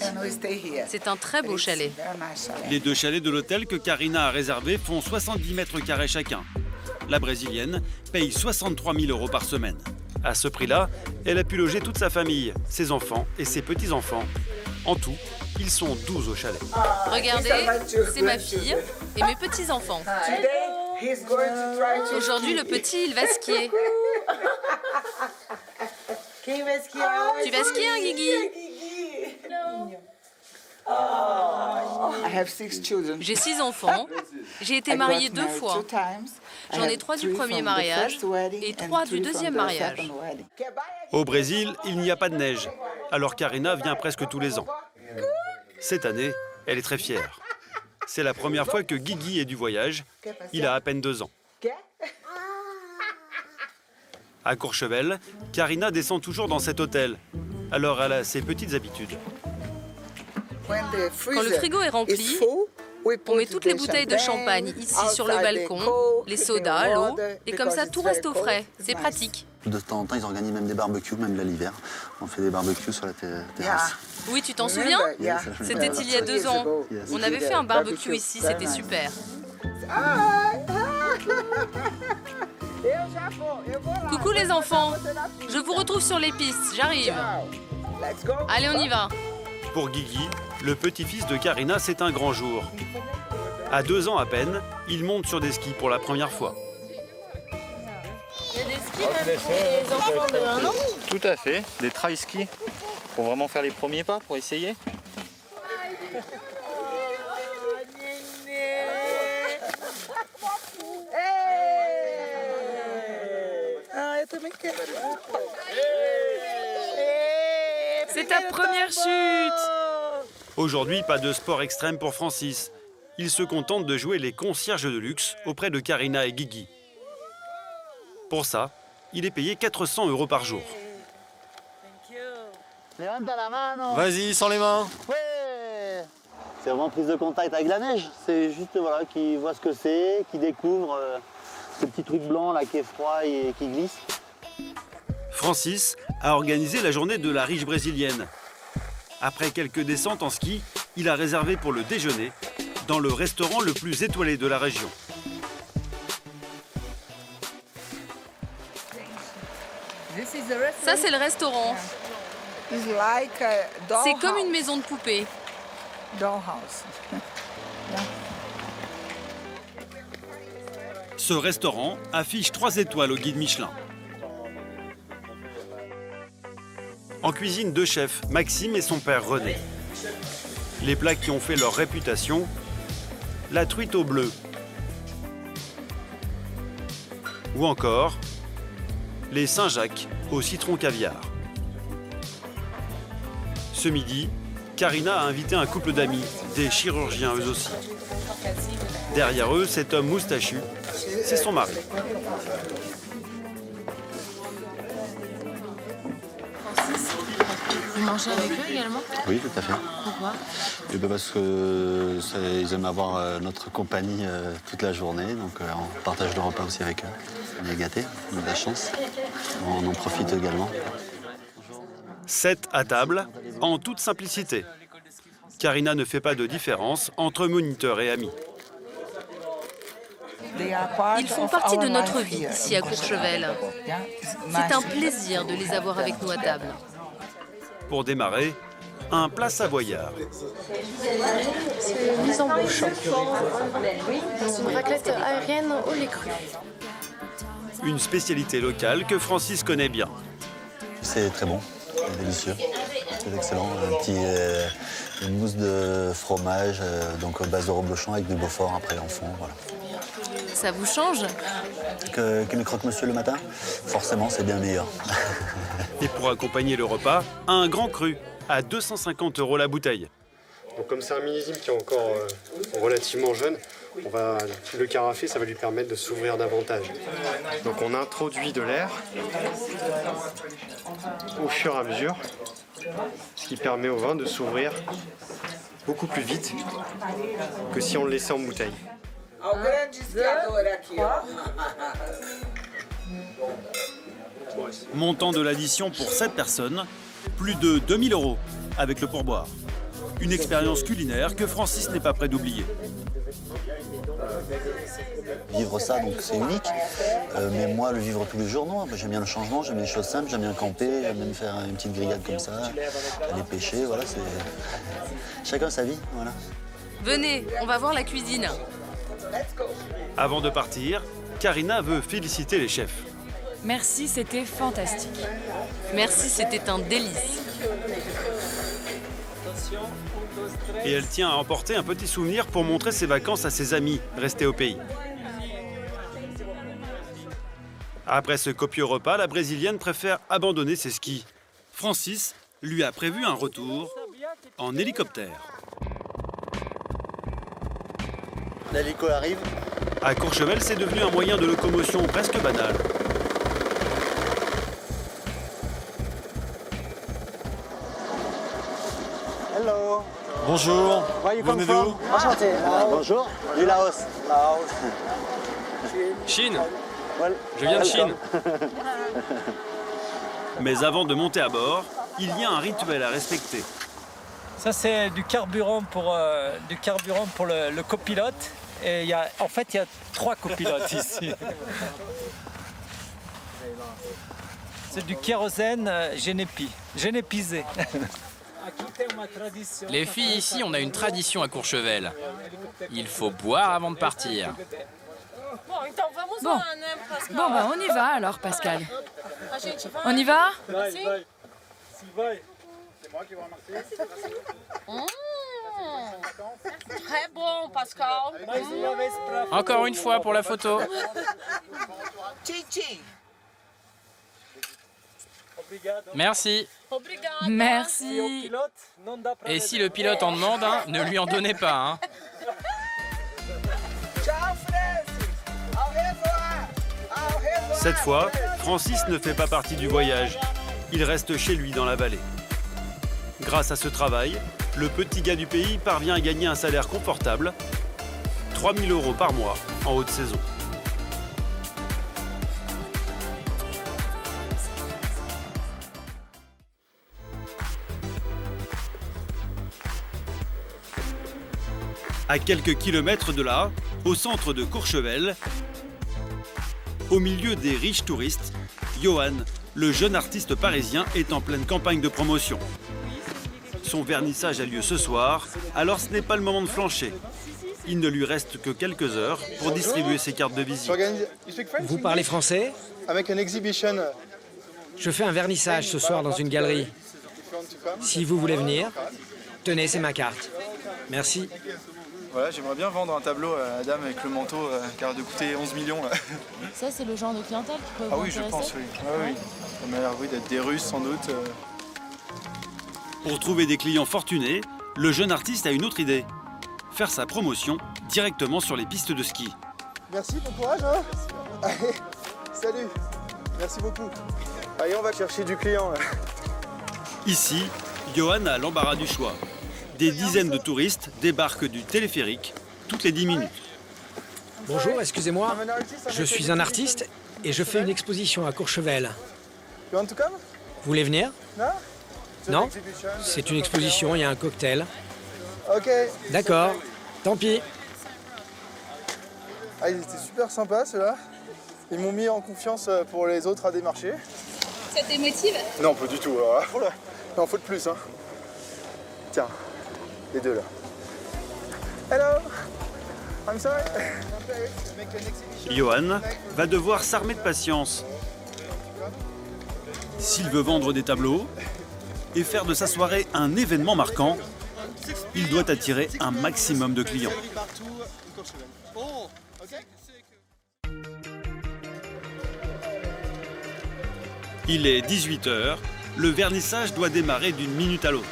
C'est un très beau chalet. Les 2 chalets de l'hôtel que Karina a réservés font 70 mètres carrés chacun. La brésilienne paye 63 000 € par semaine. À ce prix-là, elle a pu loger toute sa famille, ses enfants et ses petits-enfants. En tout, ils sont 12 au chalet. Regardez, c'est ma fille et mes petits-enfants. Aujourd'hui, le petit, il va skier. Tu vas skier, hein, Guigui? J'ai 6 enfants. J'ai été mariée 2 fois. J'en ai 3 du premier mariage et 3 du deuxième mariage. Au Brésil, il n'y a pas de neige. Alors Karina vient presque tous les ans. Cette année, elle est très fière. C'est la première fois que Guigui est du voyage. Il a à peine 2 ans. À Courchevel, Karina descend toujours dans cet hôtel. Alors elle a ses petites habitudes. Quand le frigo est rempli, on met toutes les bouteilles de champagne ici sur le balcon, les sodas, l'eau, et comme ça tout reste au frais. C'est pratique. De temps en temps, ils organisent même des barbecues, même là l'hiver. On fait des barbecues sur la terrasse. Oui, tu t'en souviens? C'était il y a 2 ans. On avait fait un barbecue ici, c'était super. Coucou les enfants, je vous retrouve sur les pistes, j'arrive. Allez, on y va. Pour Guigui, le petit-fils de Karina, c'est un grand jour. À 2 ans à peine, il monte sur des skis pour la première fois. Il y a des skis même pour les enfants de 1 an? Tout à fait, des tri-skis. Pour vraiment faire les premiers pas, pour essayer. C'est ta première chute. Aujourd'hui, pas de sport extrême pour Francis. Il se contente de jouer les concierges de luxe auprès de Karina et Guigui. Pour ça, il est payé 400 € par jour. Vas-y, sans les mains. Ouais. C'est vraiment prise de contact avec la neige. C'est juste voilà, qu'ils voient ce que c'est, qu'ils découvrent ce petit truc blanc là qui est froid et qui glisse. Francis a organisé la journée de la riche brésilienne. Après quelques descentes en ski, il a réservé pour le déjeuner dans le restaurant le plus étoilé de la région. Ça, c'est le restaurant. C'est comme une maison de poupée. Ce restaurant affiche 3 étoiles au guide Michelin. En cuisine, 2 chefs, Maxime et son père René. Les plats qui ont fait leur réputation, la truite au bleu. Ou encore, les Saint-Jacques au citron caviar. Ce midi, Karina a invité un couple d'amis, des chirurgiens eux aussi. Derrière eux, cet homme moustachu, c'est son mari. Vous mangez avec eux également? Oui, tout à fait. Pourquoi? Et ben parce que ils aiment avoir notre compagnie toute la journée, donc on partage le repas aussi avec eux. On est gâtés, on a de la chance. On en profite également. 7 à table, en toute simplicité. Karina ne fait pas de différence entre moniteurs et amis. Ils font partie de notre vie ici à Courchevel. C'est un plaisir de les avoir avec nous à table. Pour démarrer, un plat savoyard. C'est mise en bouche. C'est une raclette aérienne au lait cru. Une spécialité locale que Francis connaît bien. C'est très bon, c'est délicieux, c'est excellent. Une mousse de fromage, donc base de reblochon avec du Beaufort après en fond. Voilà. Ça vous change? Que mes croque-monsieur le matin, forcément, c'est bien meilleur. Et pour accompagner le repas, un grand cru à 250 € la bouteille. Donc comme c'est un millésime qui est encore relativement jeune, le carafer, ça va lui permettre de s'ouvrir davantage. Donc on introduit de l'air au fur et à mesure, ce qui permet au vin de s'ouvrir beaucoup plus vite que si on le laissait en bouteille. Montant de l'addition pour 7 personnes, plus de 2000 € avec le pourboire. Une expérience culinaire que Francis n'est pas prêt d'oublier. Vivre ça, donc c'est unique. Mais moi, le vivre tous les jours, non. J'aime bien le changement, j'aime les choses simples, j'aime bien camper, j'aime bien faire une petite grillade comme ça, aller pêcher, voilà. Chacun sa vie, voilà. Venez, on va voir la cuisine. Avant de partir, Karina veut féliciter les chefs. Merci, c'était fantastique. Merci, c'était un délice. Et elle tient à emporter un petit souvenir pour montrer ses vacances à ses amis restés au pays. Après ce copieux repas, la Brésilienne préfère abandonner ses skis. Francis lui a prévu un retour en hélicoptère. L'hélico arrive. À Courchevel, c'est devenu un moyen de locomotion presque banal. Hello. Bonjour. Where you Vous come venez d'où? from? Enchanté. Bonjour, du Laos. Chine. Je viens de Chine. Mais avant de monter à bord, il y a un rituel à respecter. Ça, c'est du carburant pour le copilote. Et en fait, il y a 3 copilotes ici. C'est du kérosène génépisé. Les filles, ici, on a une tradition à Courchevel. Il faut boire avant de partir. Bon, bah, on y va alors, Pascal. On y va? Très bon, Pascal. Encore une fois pour la photo. Merci. Merci. Et si le pilote en demande un, ne lui en donnez pas. Hein. Cette fois, Francis ne fait pas partie du voyage. Il reste chez lui dans la vallée. Grâce à ce travail, le petit gars du pays parvient à gagner un salaire confortable, 3 000 € par mois en haute saison. À quelques kilomètres de là, au centre de Courchevel, au milieu des riches touristes, Johan, le jeune artiste parisien, est en pleine campagne de promotion. Son vernissage a lieu ce soir, alors ce n'est pas le moment de flancher. Il ne lui reste que quelques heures pour distribuer ses cartes de visite. Vous parlez français? Avec une exhibition. Je fais un vernissage ce soir dans une galerie. Si vous voulez venir, tenez, c'est ma carte. Merci. Voilà, j'aimerais bien vendre un tableau à la dame avec le manteau qui a l'air de coûter 11 millions. Là. Ça, c'est le genre de clientèle qui peut Ah vous oui, je intéresser? pense, oui. Ah, oui. Ça m'a l'air d'être des Russes, sans doute. Pour trouver des clients fortunés, le jeune artiste a une autre idée. Faire sa promotion directement sur les pistes de ski. Merci, bon courage. Hein. Allez, salut. Merci beaucoup. Allez, on va chercher du client. Là. Ici, Johan a l'embarras du choix. Des dizaines de touristes débarquent du téléphérique toutes les 10 minutes. Bonjour, excusez-moi. Je suis un artiste et je fais une exposition à Courchevel. You want to come? Vous voulez venir? Non? C'est une exposition, il y a un cocktail. Ok. D'accord, tant pis. Ah, ils étaient super sympas ceux-là. Ils m'ont mis en confiance pour les autres à démarcher. Ça te démotive? Non, pas du tout. Alors là, oh là, il en faut de plus. Hein. Tiens, les deux là. Hello, I'm sorry. Johan va devoir s'armer de patience. S'il veut vendre des tableaux et faire de sa soirée un événement marquant, il doit attirer un maximum de clients. Il est 18 h, le vernissage doit démarrer d'une minute à l'autre.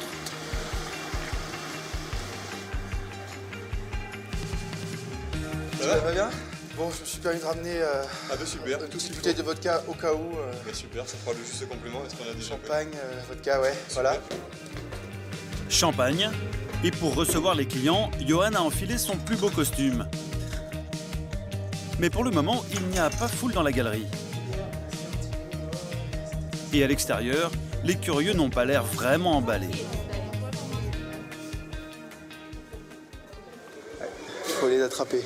Ça va bien? Bon, je me suis permis de ramener super. une petite bouteille de vodka au cas où. Super, ça fera le juste complément. Est-ce qu'on a des champagne, vodka, ouais, voilà. Champagne. Et pour recevoir les clients, Johan a enfilé son plus beau costume. Mais pour le moment, il n'y a pas foule dans la galerie. Et à l'extérieur, les curieux n'ont pas l'air vraiment emballés. Il faut les attraper.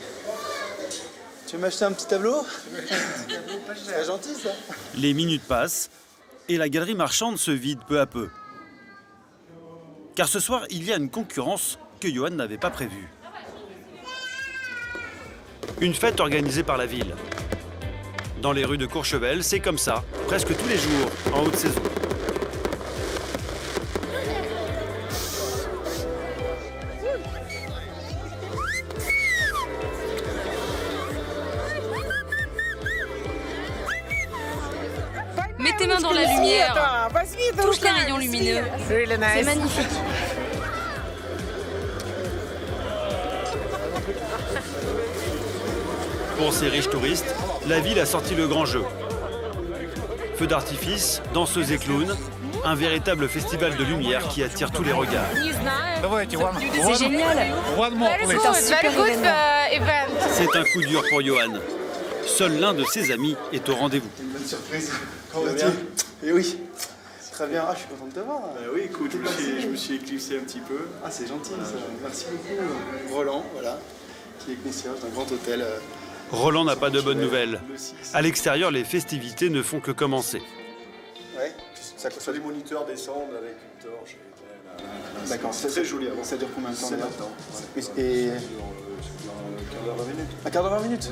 Tu veux m'acheter un petit tableau? C'est gentil ça. Les minutes passent et la galerie marchande se vide peu à peu. Car ce soir, il y a une concurrence que Johan n'avait pas prévue. Une fête organisée par la ville. Dans les rues de Courchevel, c'est comme ça, presque tous les jours, en haute saison. Mets tes mains dans la lumière. Touche les rayons lumineux. C'est magnifique. Pour ces riches touristes, la ville a sorti le grand jeu. Feux d'artifice, danseuses et clowns, un véritable festival de lumière qui attire tous les regards. C'est génial. C'est un super événement. C'est un coup dur pour Johan. Seul l'un de ses amis est au rendez-vous. Une bonne surprise. Comment vas-tu? Et oui. Très bien. Ah, je suis content de te voir. Oui, écoute, je me suis éclipsé un petit peu. Ah, c'est gentil ça. Merci beaucoup. Roland, voilà, qui est concierge d'un grand hôtel. Roland n'a pas de bonnes nouvelles. À l'extérieur, les festivités ne font que commencer. Ouais, ça les moniteurs descendent avec une torche. D'accord, c'est très joli. Ça dure combien de temps? Et... Un quart d'heure, 20 minutes.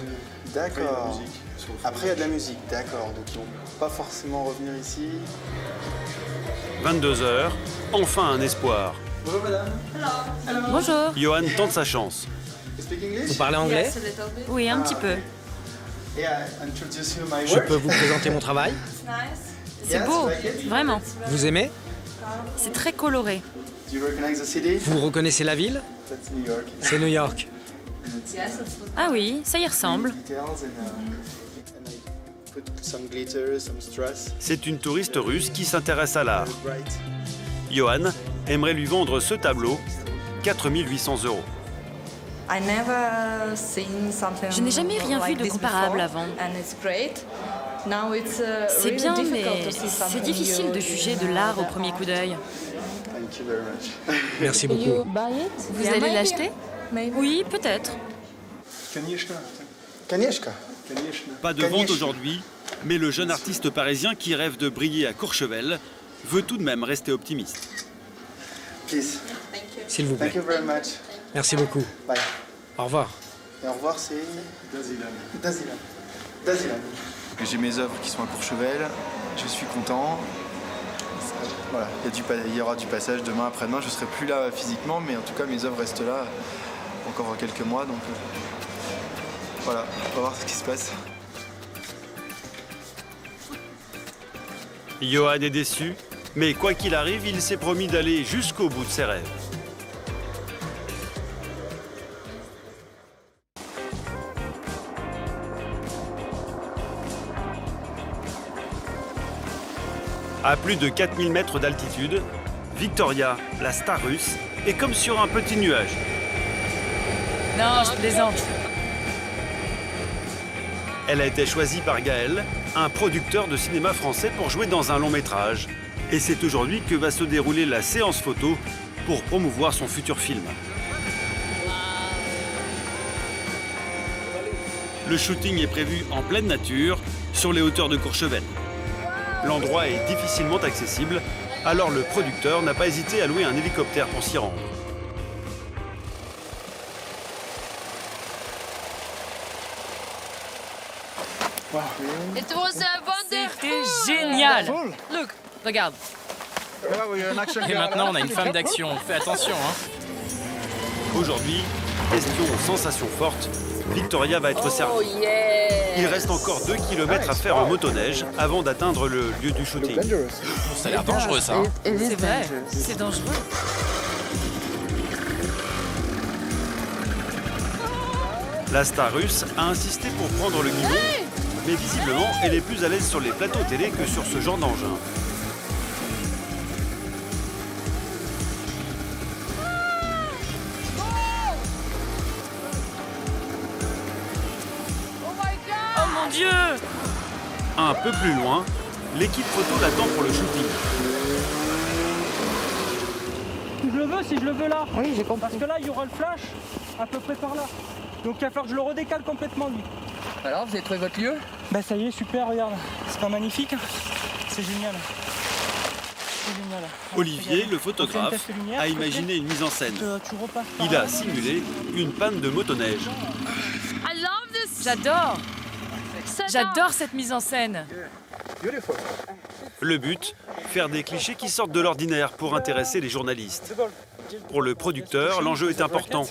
D'accord. Après, il y a de la musique, d'accord. Donc, ils ne vont pas forcément revenir ici. 22 h, enfin un espoir. Bonjour, madame. Bonjour. Johan tente sa chance. Vous parlez anglais? Oui, un petit peu. Je peux vous présenter mon travail? C'est beau, vraiment. Vous aimez? C'est très coloré. Vous reconnaissez la ville? C'est New York. Ah oui, ça y ressemble. C'est une touriste russe qui s'intéresse à l'art. Johan aimerait lui vendre ce tableau, 4 800 €. Je n'ai jamais rien vu de comparable avant. C'est bien, mais c'est difficile de juger de l'art au premier coup d'œil. Merci beaucoup. Vous allez l'acheter? Oui, peut-être. Kanieshka. Pas de vente aujourd'hui, mais le jeune artiste parisien qui rêve de briller à Courchevel veut tout de même rester optimiste. S'il vous plaît. Thank you very much. Merci beaucoup. Bye. Au revoir. Et au revoir, c'est Dazilan. J'ai mes œuvres qui sont à Courchevel. Je suis content. Voilà, il y aura du passage demain, après-demain. Je ne serai plus là physiquement, mais en tout cas, mes œuvres restent là encore quelques mois. Donc voilà, on va voir ce qui se passe. Johan est déçu, mais quoi qu'il arrive, il s'est promis d'aller jusqu'au bout de ses rêves. À plus de 4000 mètres d'altitude, Victoria, la star russe, est comme sur un petit nuage. Non, je plaisante. Elle a été choisie par Gaël, un producteur de cinéma français, pour jouer dans un long métrage. Et c'est aujourd'hui que va se dérouler la séance photo pour promouvoir son futur film. Le shooting est prévu en pleine nature, sur les hauteurs de Courchevel. L'endroit est difficilement accessible, alors le producteur n'a pas hésité à louer un hélicoptère pour s'y rendre. C'était génial. Look, regarde. Et maintenant, on a une femme d'action. Fais attention, hein. Aujourd'hui, Question sensations fortes, Victoria va être servie. Il reste encore 2 km à faire en motoneige avant d'atteindre le lieu du shooting. Ça a l'air dangereux, ça. C'est vrai, c'est dangereux. La star russe a insisté pour prendre le guidon, mais visiblement, elle est plus à l'aise sur les plateaux télé que sur ce genre d'engin. Oh mon Dieu! Un peu plus loin, l'équipe photo l'attend pour le shooting. Si je le veux là. Oui, j'ai compris. Parce que là, il y aura le flash à peu près par là. Donc il va falloir que je le redécale complètement, lui. Alors, vous avez trouvé votre lieu? Bah ça y est, super, regarde. C'est pas magnifique? C'est génial. C'est génial. Olivier, le photographe, a imaginé une mise en scène. Il a simulé une panne de motoneige. J'adore! J'adore cette mise en scène. Le but, faire des clichés qui sortent de l'ordinaire pour intéresser les journalistes. Pour le producteur, l'enjeu est important.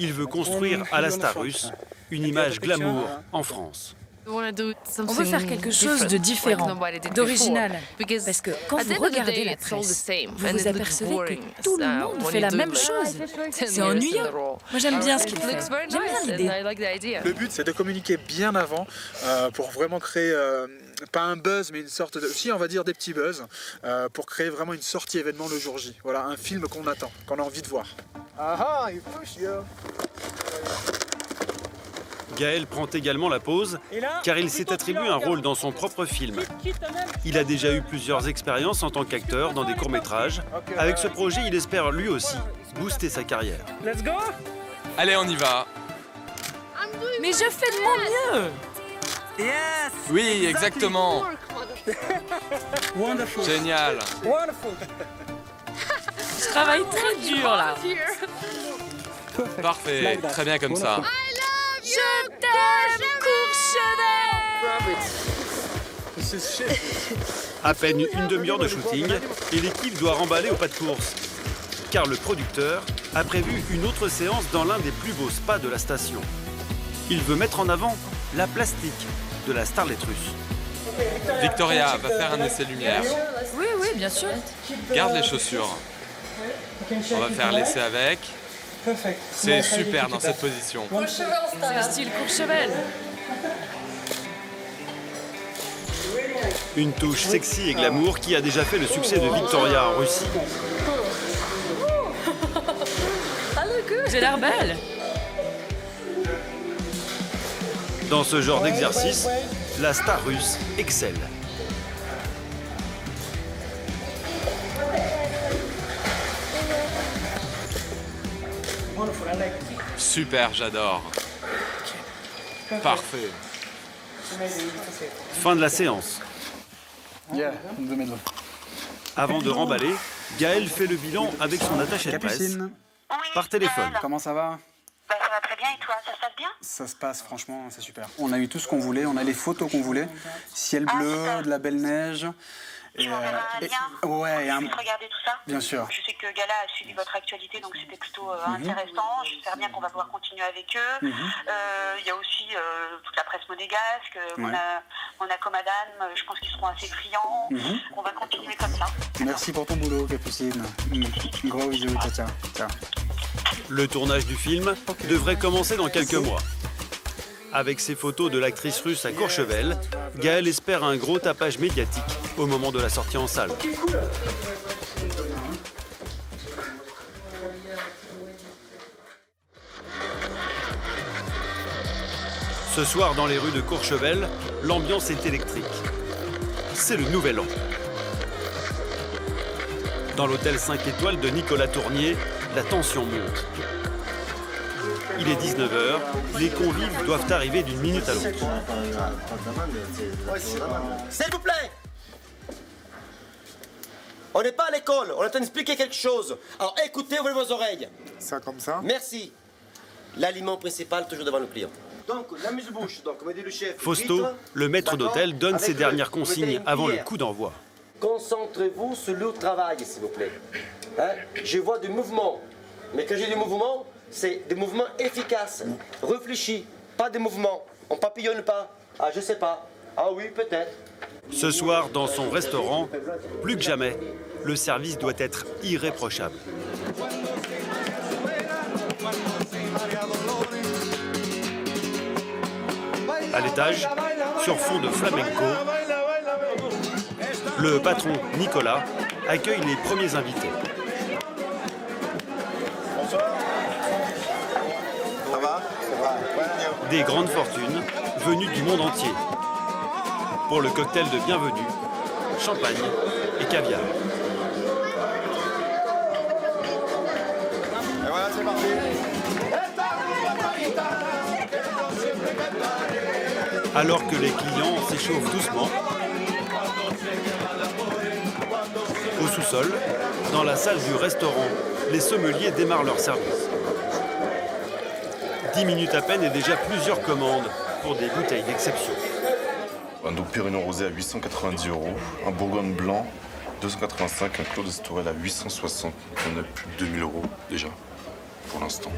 Il veut construire à la star russe une image glamour en France. On veut faire quelque chose de différent, d'original. Parce que quand vous regardez la presse, vous vous apercevez que tout le monde fait la même chose. C'est ennuyeux. Moi, j'aime bien ce qu'il fait. J'aime bien l'idée. Le but, c'est de communiquer bien avant pour vraiment créer, pas un buzz, mais une sorte de... Si, on va dire des petits buzz, pour créer vraiment une sortie événement le jour J. Voilà, un film qu'on attend, qu'on a envie de voir. Gaël prend également la pause, car il s'est attribué un rôle dans son propre film. Il a déjà eu plusieurs expériences en tant qu'acteur dans des courts-métrages. Avec ce projet, il espère lui aussi booster sa carrière. Let's go! Allez, on y va. Mais je fais de mon mieux! Yes! Oui, exactement. Wonderful. Génial. Wonderful. Je travaille très dur là. Parfait, très bien comme ça. Je t'aime, Courchevel! À peine une demi-heure de shooting et l'équipe doit remballer au pas de course. Car le producteur a prévu une autre séance dans l'un des plus beaux spas de la station. Il veut mettre en avant la plastique de la starlet russe. Victoria va faire un essai lumière. Oui, oui, bien sûr. Garde les chaussures. On va faire l'essai avec. C'est super dans cette position. C'est le style Courchevel. Une touche sexy et glamour qui a déjà fait le succès de Victoria en Russie. J'ai l'air belle. Dans ce genre d'exercice, la star russe excelle. Super, j'adore. Parfait. Fin de la séance. Avant de remballer, Gaël fait le bilan avec son attaché de presse par téléphone. Comment ça va? Ça va très bien et toi, ça se passe bien? Ça se passe, franchement, c'est super. On a eu tout ce qu'on voulait, on a les photos qu'on voulait. Ciel bleu, de la belle neige. Tu m'enverras un lien ouais, pour que je puisse regarder tout ça. Bien sûr. Je sais que Gala a suivi votre actualité, donc c'était plutôt intéressant. J'espère bien qu'on va pouvoir continuer avec eux. Il y a aussi toute la presse monégasque, Monaco Madame, je pense qu'ils seront assez friands. On va continuer comme ça. Merci pour ton boulot, Capucine. Gros bisous, ciao, ciao. Le tournage du film devrait commencer dans quelques mois. Avec ces photos de l'actrice russe à Courchevel, Gaël espère un gros tapage médiatique au moment de la sortie en salle. Ce soir, dans les rues de Courchevel, l'ambiance est électrique. C'est le nouvel an. Dans l'hôtel 5 étoiles de Nicolas Tournier, la tension monte. Il est 19h, les convives doivent arriver d'une minute à l'autre. S'il vous plaît! On n'est pas à l'école, on est en train d'expliquer quelque chose. Alors écoutez, ouvrez vos oreilles. Ça comme ça? Merci. L'aliment principal, toujours devant le client. Donc, la mise-bouche, donc, comme dit le chef. Fausto, le maître d'hôtel, donne ses dernières consignes avant le coup d'envoi. Concentrez-vous sur le travail, s'il vous plaît. Hein? Je vois du mouvement. Mais quand j'ai du mouvement, c'est des mouvements efficaces, réfléchis, pas des mouvements. On papillonne pas. Ah, je sais pas. Ah oui, peut-être. Ce soir, dans son restaurant, plus que jamais, le service doit être irréprochable. À l'étage, sur fond de flamenco, le patron Nicolas accueille les premiers invités. Ça va? Des grandes fortunes venues du monde entier. Pour le cocktail de bienvenue, champagne et caviar. Et voilà, c'est parti. Alors que les clients s'échauffent doucement, au sous-sol, dans la salle du restaurant, les sommeliers démarrent leur service. 10 minutes à peine et déjà plusieurs commandes pour des bouteilles d'exception. Un Dom Pérignon rosé à 890 €, un Bourgogne blanc 285, un Clos de Storel à 860. On a plus de 2000 € déjà, pour l'instant.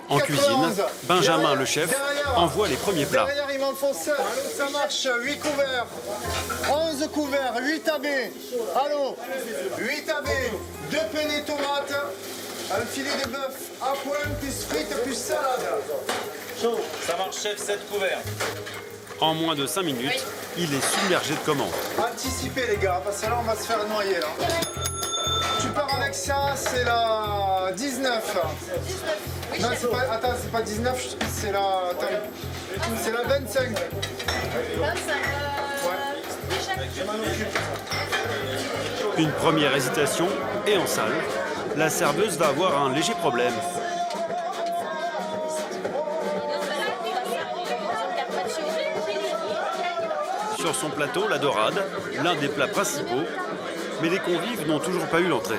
En cuisine, Benjamin, le chef, envoie les premiers plats. Derrière, il m'en faut 5. Ça marche. 8 couverts. 11 couverts. 8 AB. Allô 8 AB. 2 penne tomates. Un filet de bœuf à point, plus frites, plus salade. Ça marche, chef, 7 couverts. En moins de 5 minutes, il est submergé de commandes. Anticipez, les gars, parce que là, on va se faire noyer, là. Tu pars avec ça, c'est la 19. Non, c'est pas, attends, c'est pas 19, c'est la... Attends, c'est la 25. 25. Je m'en occupe. Une première hésitation et en salle, la serveuse va avoir un léger problème. Sur son plateau, la dorade, l'un des plats principaux, mais les convives n'ont toujours pas eu l'entrée.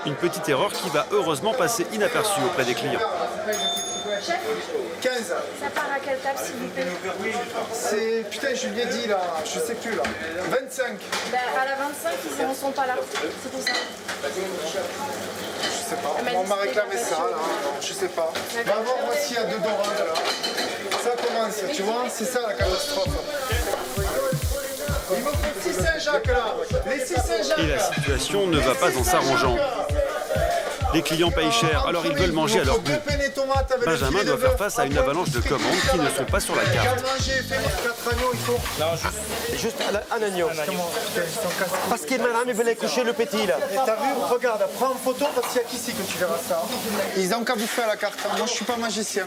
Une petite erreur qui va heureusement passer inaperçue auprès des clients. 15. Ça part à quelle table, s'il vous plaît? C'est... Putain, je lui ai dit, là, je sais plus, là. 25. Ben, à la 25, ils n'en sont pas là. C'est pour ça. Je sais pas. On m'a réclamé ça, là. Non, je sais pas. Va voir, moi, s'il y a 2 dorades, là. Ça commence, tu vois? C'est ça, la catastrophe. Il me faut 6 Saint-Jacques, là. Les 6 Saint-Jacques. Et la situation ne va pas en s'arrangeant. Les clients payent cher, alors ils veulent manger à leur goût. Benjamin doit faire face à une avalanche de commandes qui ne sont pas sur la carte. Juste un agneau. Parce que madame, il venait coucher le petit, là. T'as vu? Regarde, prends une photo parce qu'il y a qu'ici que tu verras ça. Ils ont qu'à bouffer à la carte. Moi, je suis pas magicien.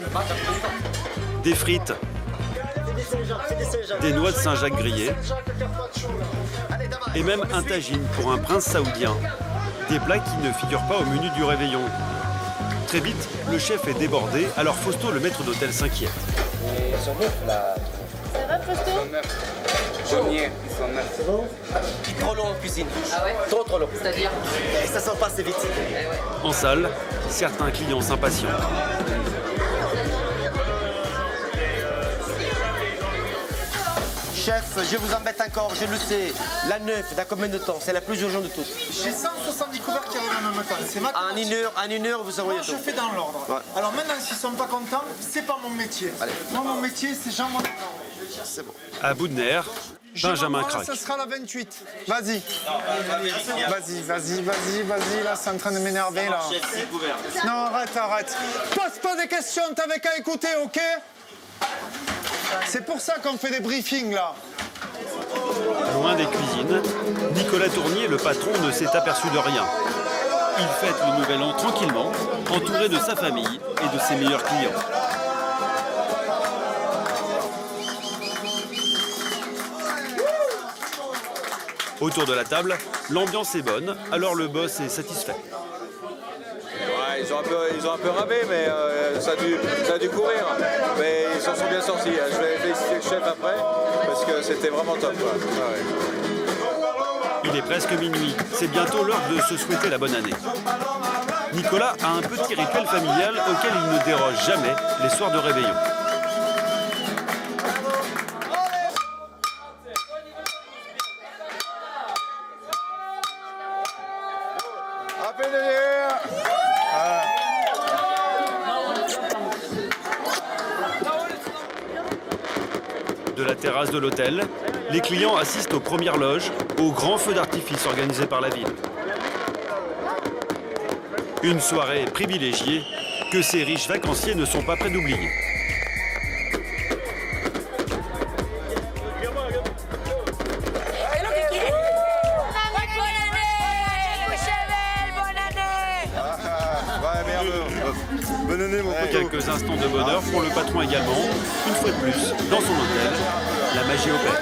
Des frites, des noix de Saint-Jacques grillées et même un tagine pour un prince saoudien. Des plats qui ne figurent pas au menu du réveillon. Très vite, le chef est débordé, alors Fausto, le maître d'hôtel, s'inquiète. Ils sont neufs, là. Ça va, Fausto? Ils sont neufs. Trop long en cuisine. Ah ouais? Trop long. C'est-à-dire? Et ça s'en passe vite. En salle, certains clients s'impatientent. Chef, je vous embête encore, je le sais. La 9, dans combien de temps? C'est la plus urgente de toutes. J'ai 170 couverts qui arrivent en même temps. C'est ma En une heure, vous envoyez tout. Je fais dans l'ordre. Ouais. Alors maintenant, s'ils sont pas contents, c'est pas mon métier. Allez. Moi, mon métier, c'est Jean-Mon. C'est bon. À bout de nerfs, Benjamin craque. Ça sera la 28. Vas-y. Vas-y. Là, c'est en train de m'énerver, là. Non, arrête. Pose pas des questions, t'avais qu'à écouter, ok? C'est pour ça qu'on fait des briefings, là. Loin des cuisines, Nicolas Tournier, le patron, ne s'est aperçu de rien. Il fête le nouvel an tranquillement, entouré de sa famille et de ses meilleurs clients. Autour de la table, l'ambiance est bonne, alors le boss est satisfait. Ouais, ils ont un peu ramé, mais ça a dû courir. Mais ils s'en sont bien sortis. Je vais féliciter le chef après, parce que c'était vraiment top. Ouais. Il est presque minuit, c'est bientôt l'heure de se souhaiter la bonne année. Nicolas a un petit rituel familial auquel il ne déroge jamais les soirs de réveillon. de la terrasse de l'hôtel, les clients assistent aux premières loges, au grand feu d'artifice organisé par la ville. Une soirée privilégiée que ces riches vacanciers ne sont pas près d'oublier. Bonne année, mon poteau. Quelques instants de bonheur pour le patron également, une fois de plus, dans son hôtel, la magie opère.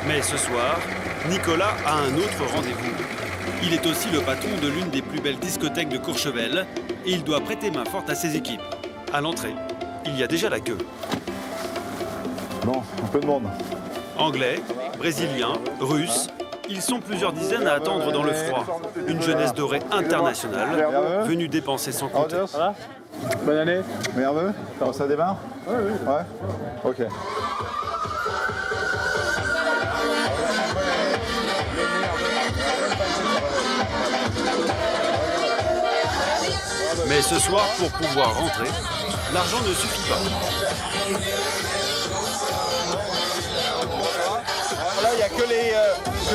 Mais ce soir, Nicolas a un autre rendez-vous. Il est aussi le patron de l'une des plus belles discothèques de Courchevel et il doit prêter main forte à ses équipes. À l'entrée, il y a déjà la queue. Bon, un peu de monde. Anglais, brésiliens, russes, ils sont plusieurs dizaines à attendre dans le froid. Une jeunesse dorée internationale, venue dépenser sans compter. Bonne année. Merveilleux. Ça démarre? Oui. Ouais. Ok. Mais ce soir, pour pouvoir rentrer, l'argent ne suffit pas. Là, il n'y a que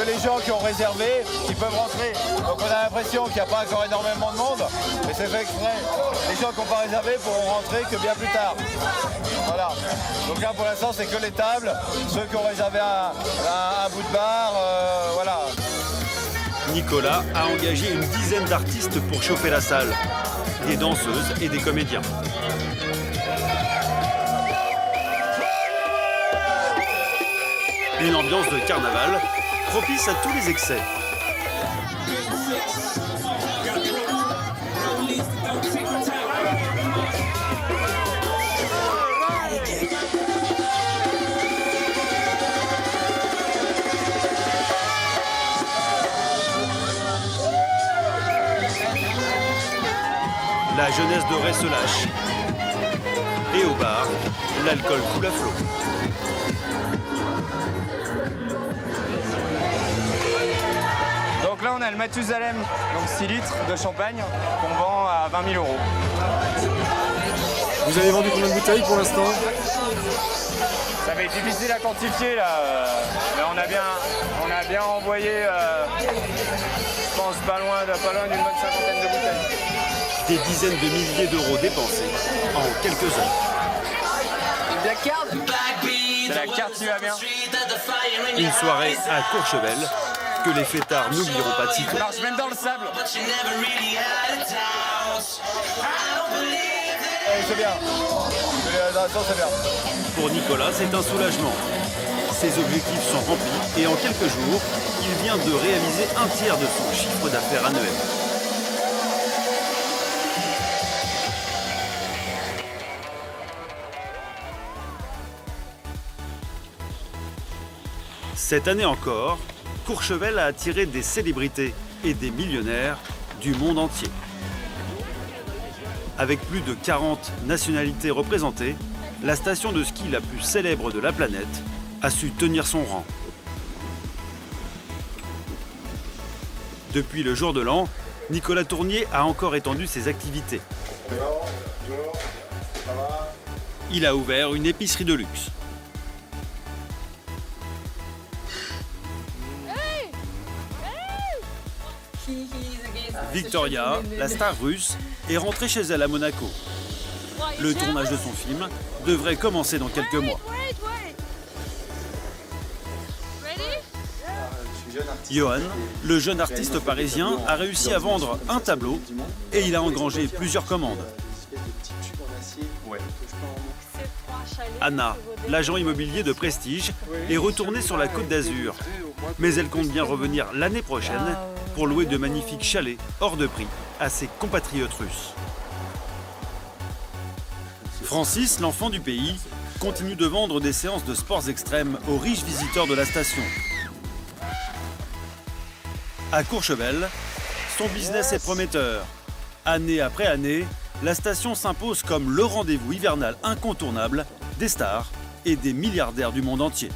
les gens qui ont réservé qui peuvent rentrer. Donc on a l'impression qu'il n'y a pas encore énormément de monde, mais c'est fait exprès. Les gens qui n'ont pas réservé pourront rentrer que bien plus tard. Voilà. Donc là, pour l'instant, c'est que les tables. Ceux qui ont réservé un bout de bar, voilà. Nicolas a engagé une dizaine d'artistes pour chauffer la salle. Des danseuses et des comédiens. Une ambiance de carnaval propice à tous les excès. La jeunesse dorée se lâche. Et au bar, l'alcool coule à flot. Donc là, on a le Mathusalem, donc 6 litres de champagne, qu'on vend à 20 000 €. Vous avez vendu combien de bouteilles pour l'instant? Ça va être difficile à quantifier là, mais on a bien envoyé, je pense, pas loin d'une bonne cinquantaine de bouteilles. Des dizaines de milliers d'euros dépensés en quelques heures. Black card? C'est la carte qui va bien. Une soirée à Courchevel que les fêtards n'oublieront pas de sitôt. Ça marche même dans le sable. C'est bien. C'est bien. Pour Nicolas, c'est un soulagement. Ses objectifs sont remplis et en quelques jours, il vient de réaliser un tiers de son chiffre d'affaires annuel. Cette année encore, Courchevel a attiré des célébrités et des millionnaires du monde entier. Avec plus de 40 nationalités représentées, la station de ski la plus célèbre de la planète a su tenir son rang. Depuis le jour de l'an, Nicolas Tournier a encore étendu ses activités. Il a ouvert une épicerie de luxe. Victoria, la star russe, est rentrée chez elle à Monaco. Le tournage de son film devrait commencer dans quelques mois. Johan, le jeune artiste parisien, a réussi à vendre un tableau et il a engrangé plusieurs commandes. Anna, l'agent immobilier de prestige, est retournée sur la Côte d'Azur. Mais elle compte bien revenir l'année prochaine pour louer de magnifiques chalets hors de prix à ses compatriotes russes. Francis, l'enfant du pays, continue de vendre des séances de sports extrêmes aux riches visiteurs de la station. À Courchevel, son business est prometteur. Année après année, la station s'impose comme le rendez-vous hivernal incontournable des stars et des milliardaires du monde entier.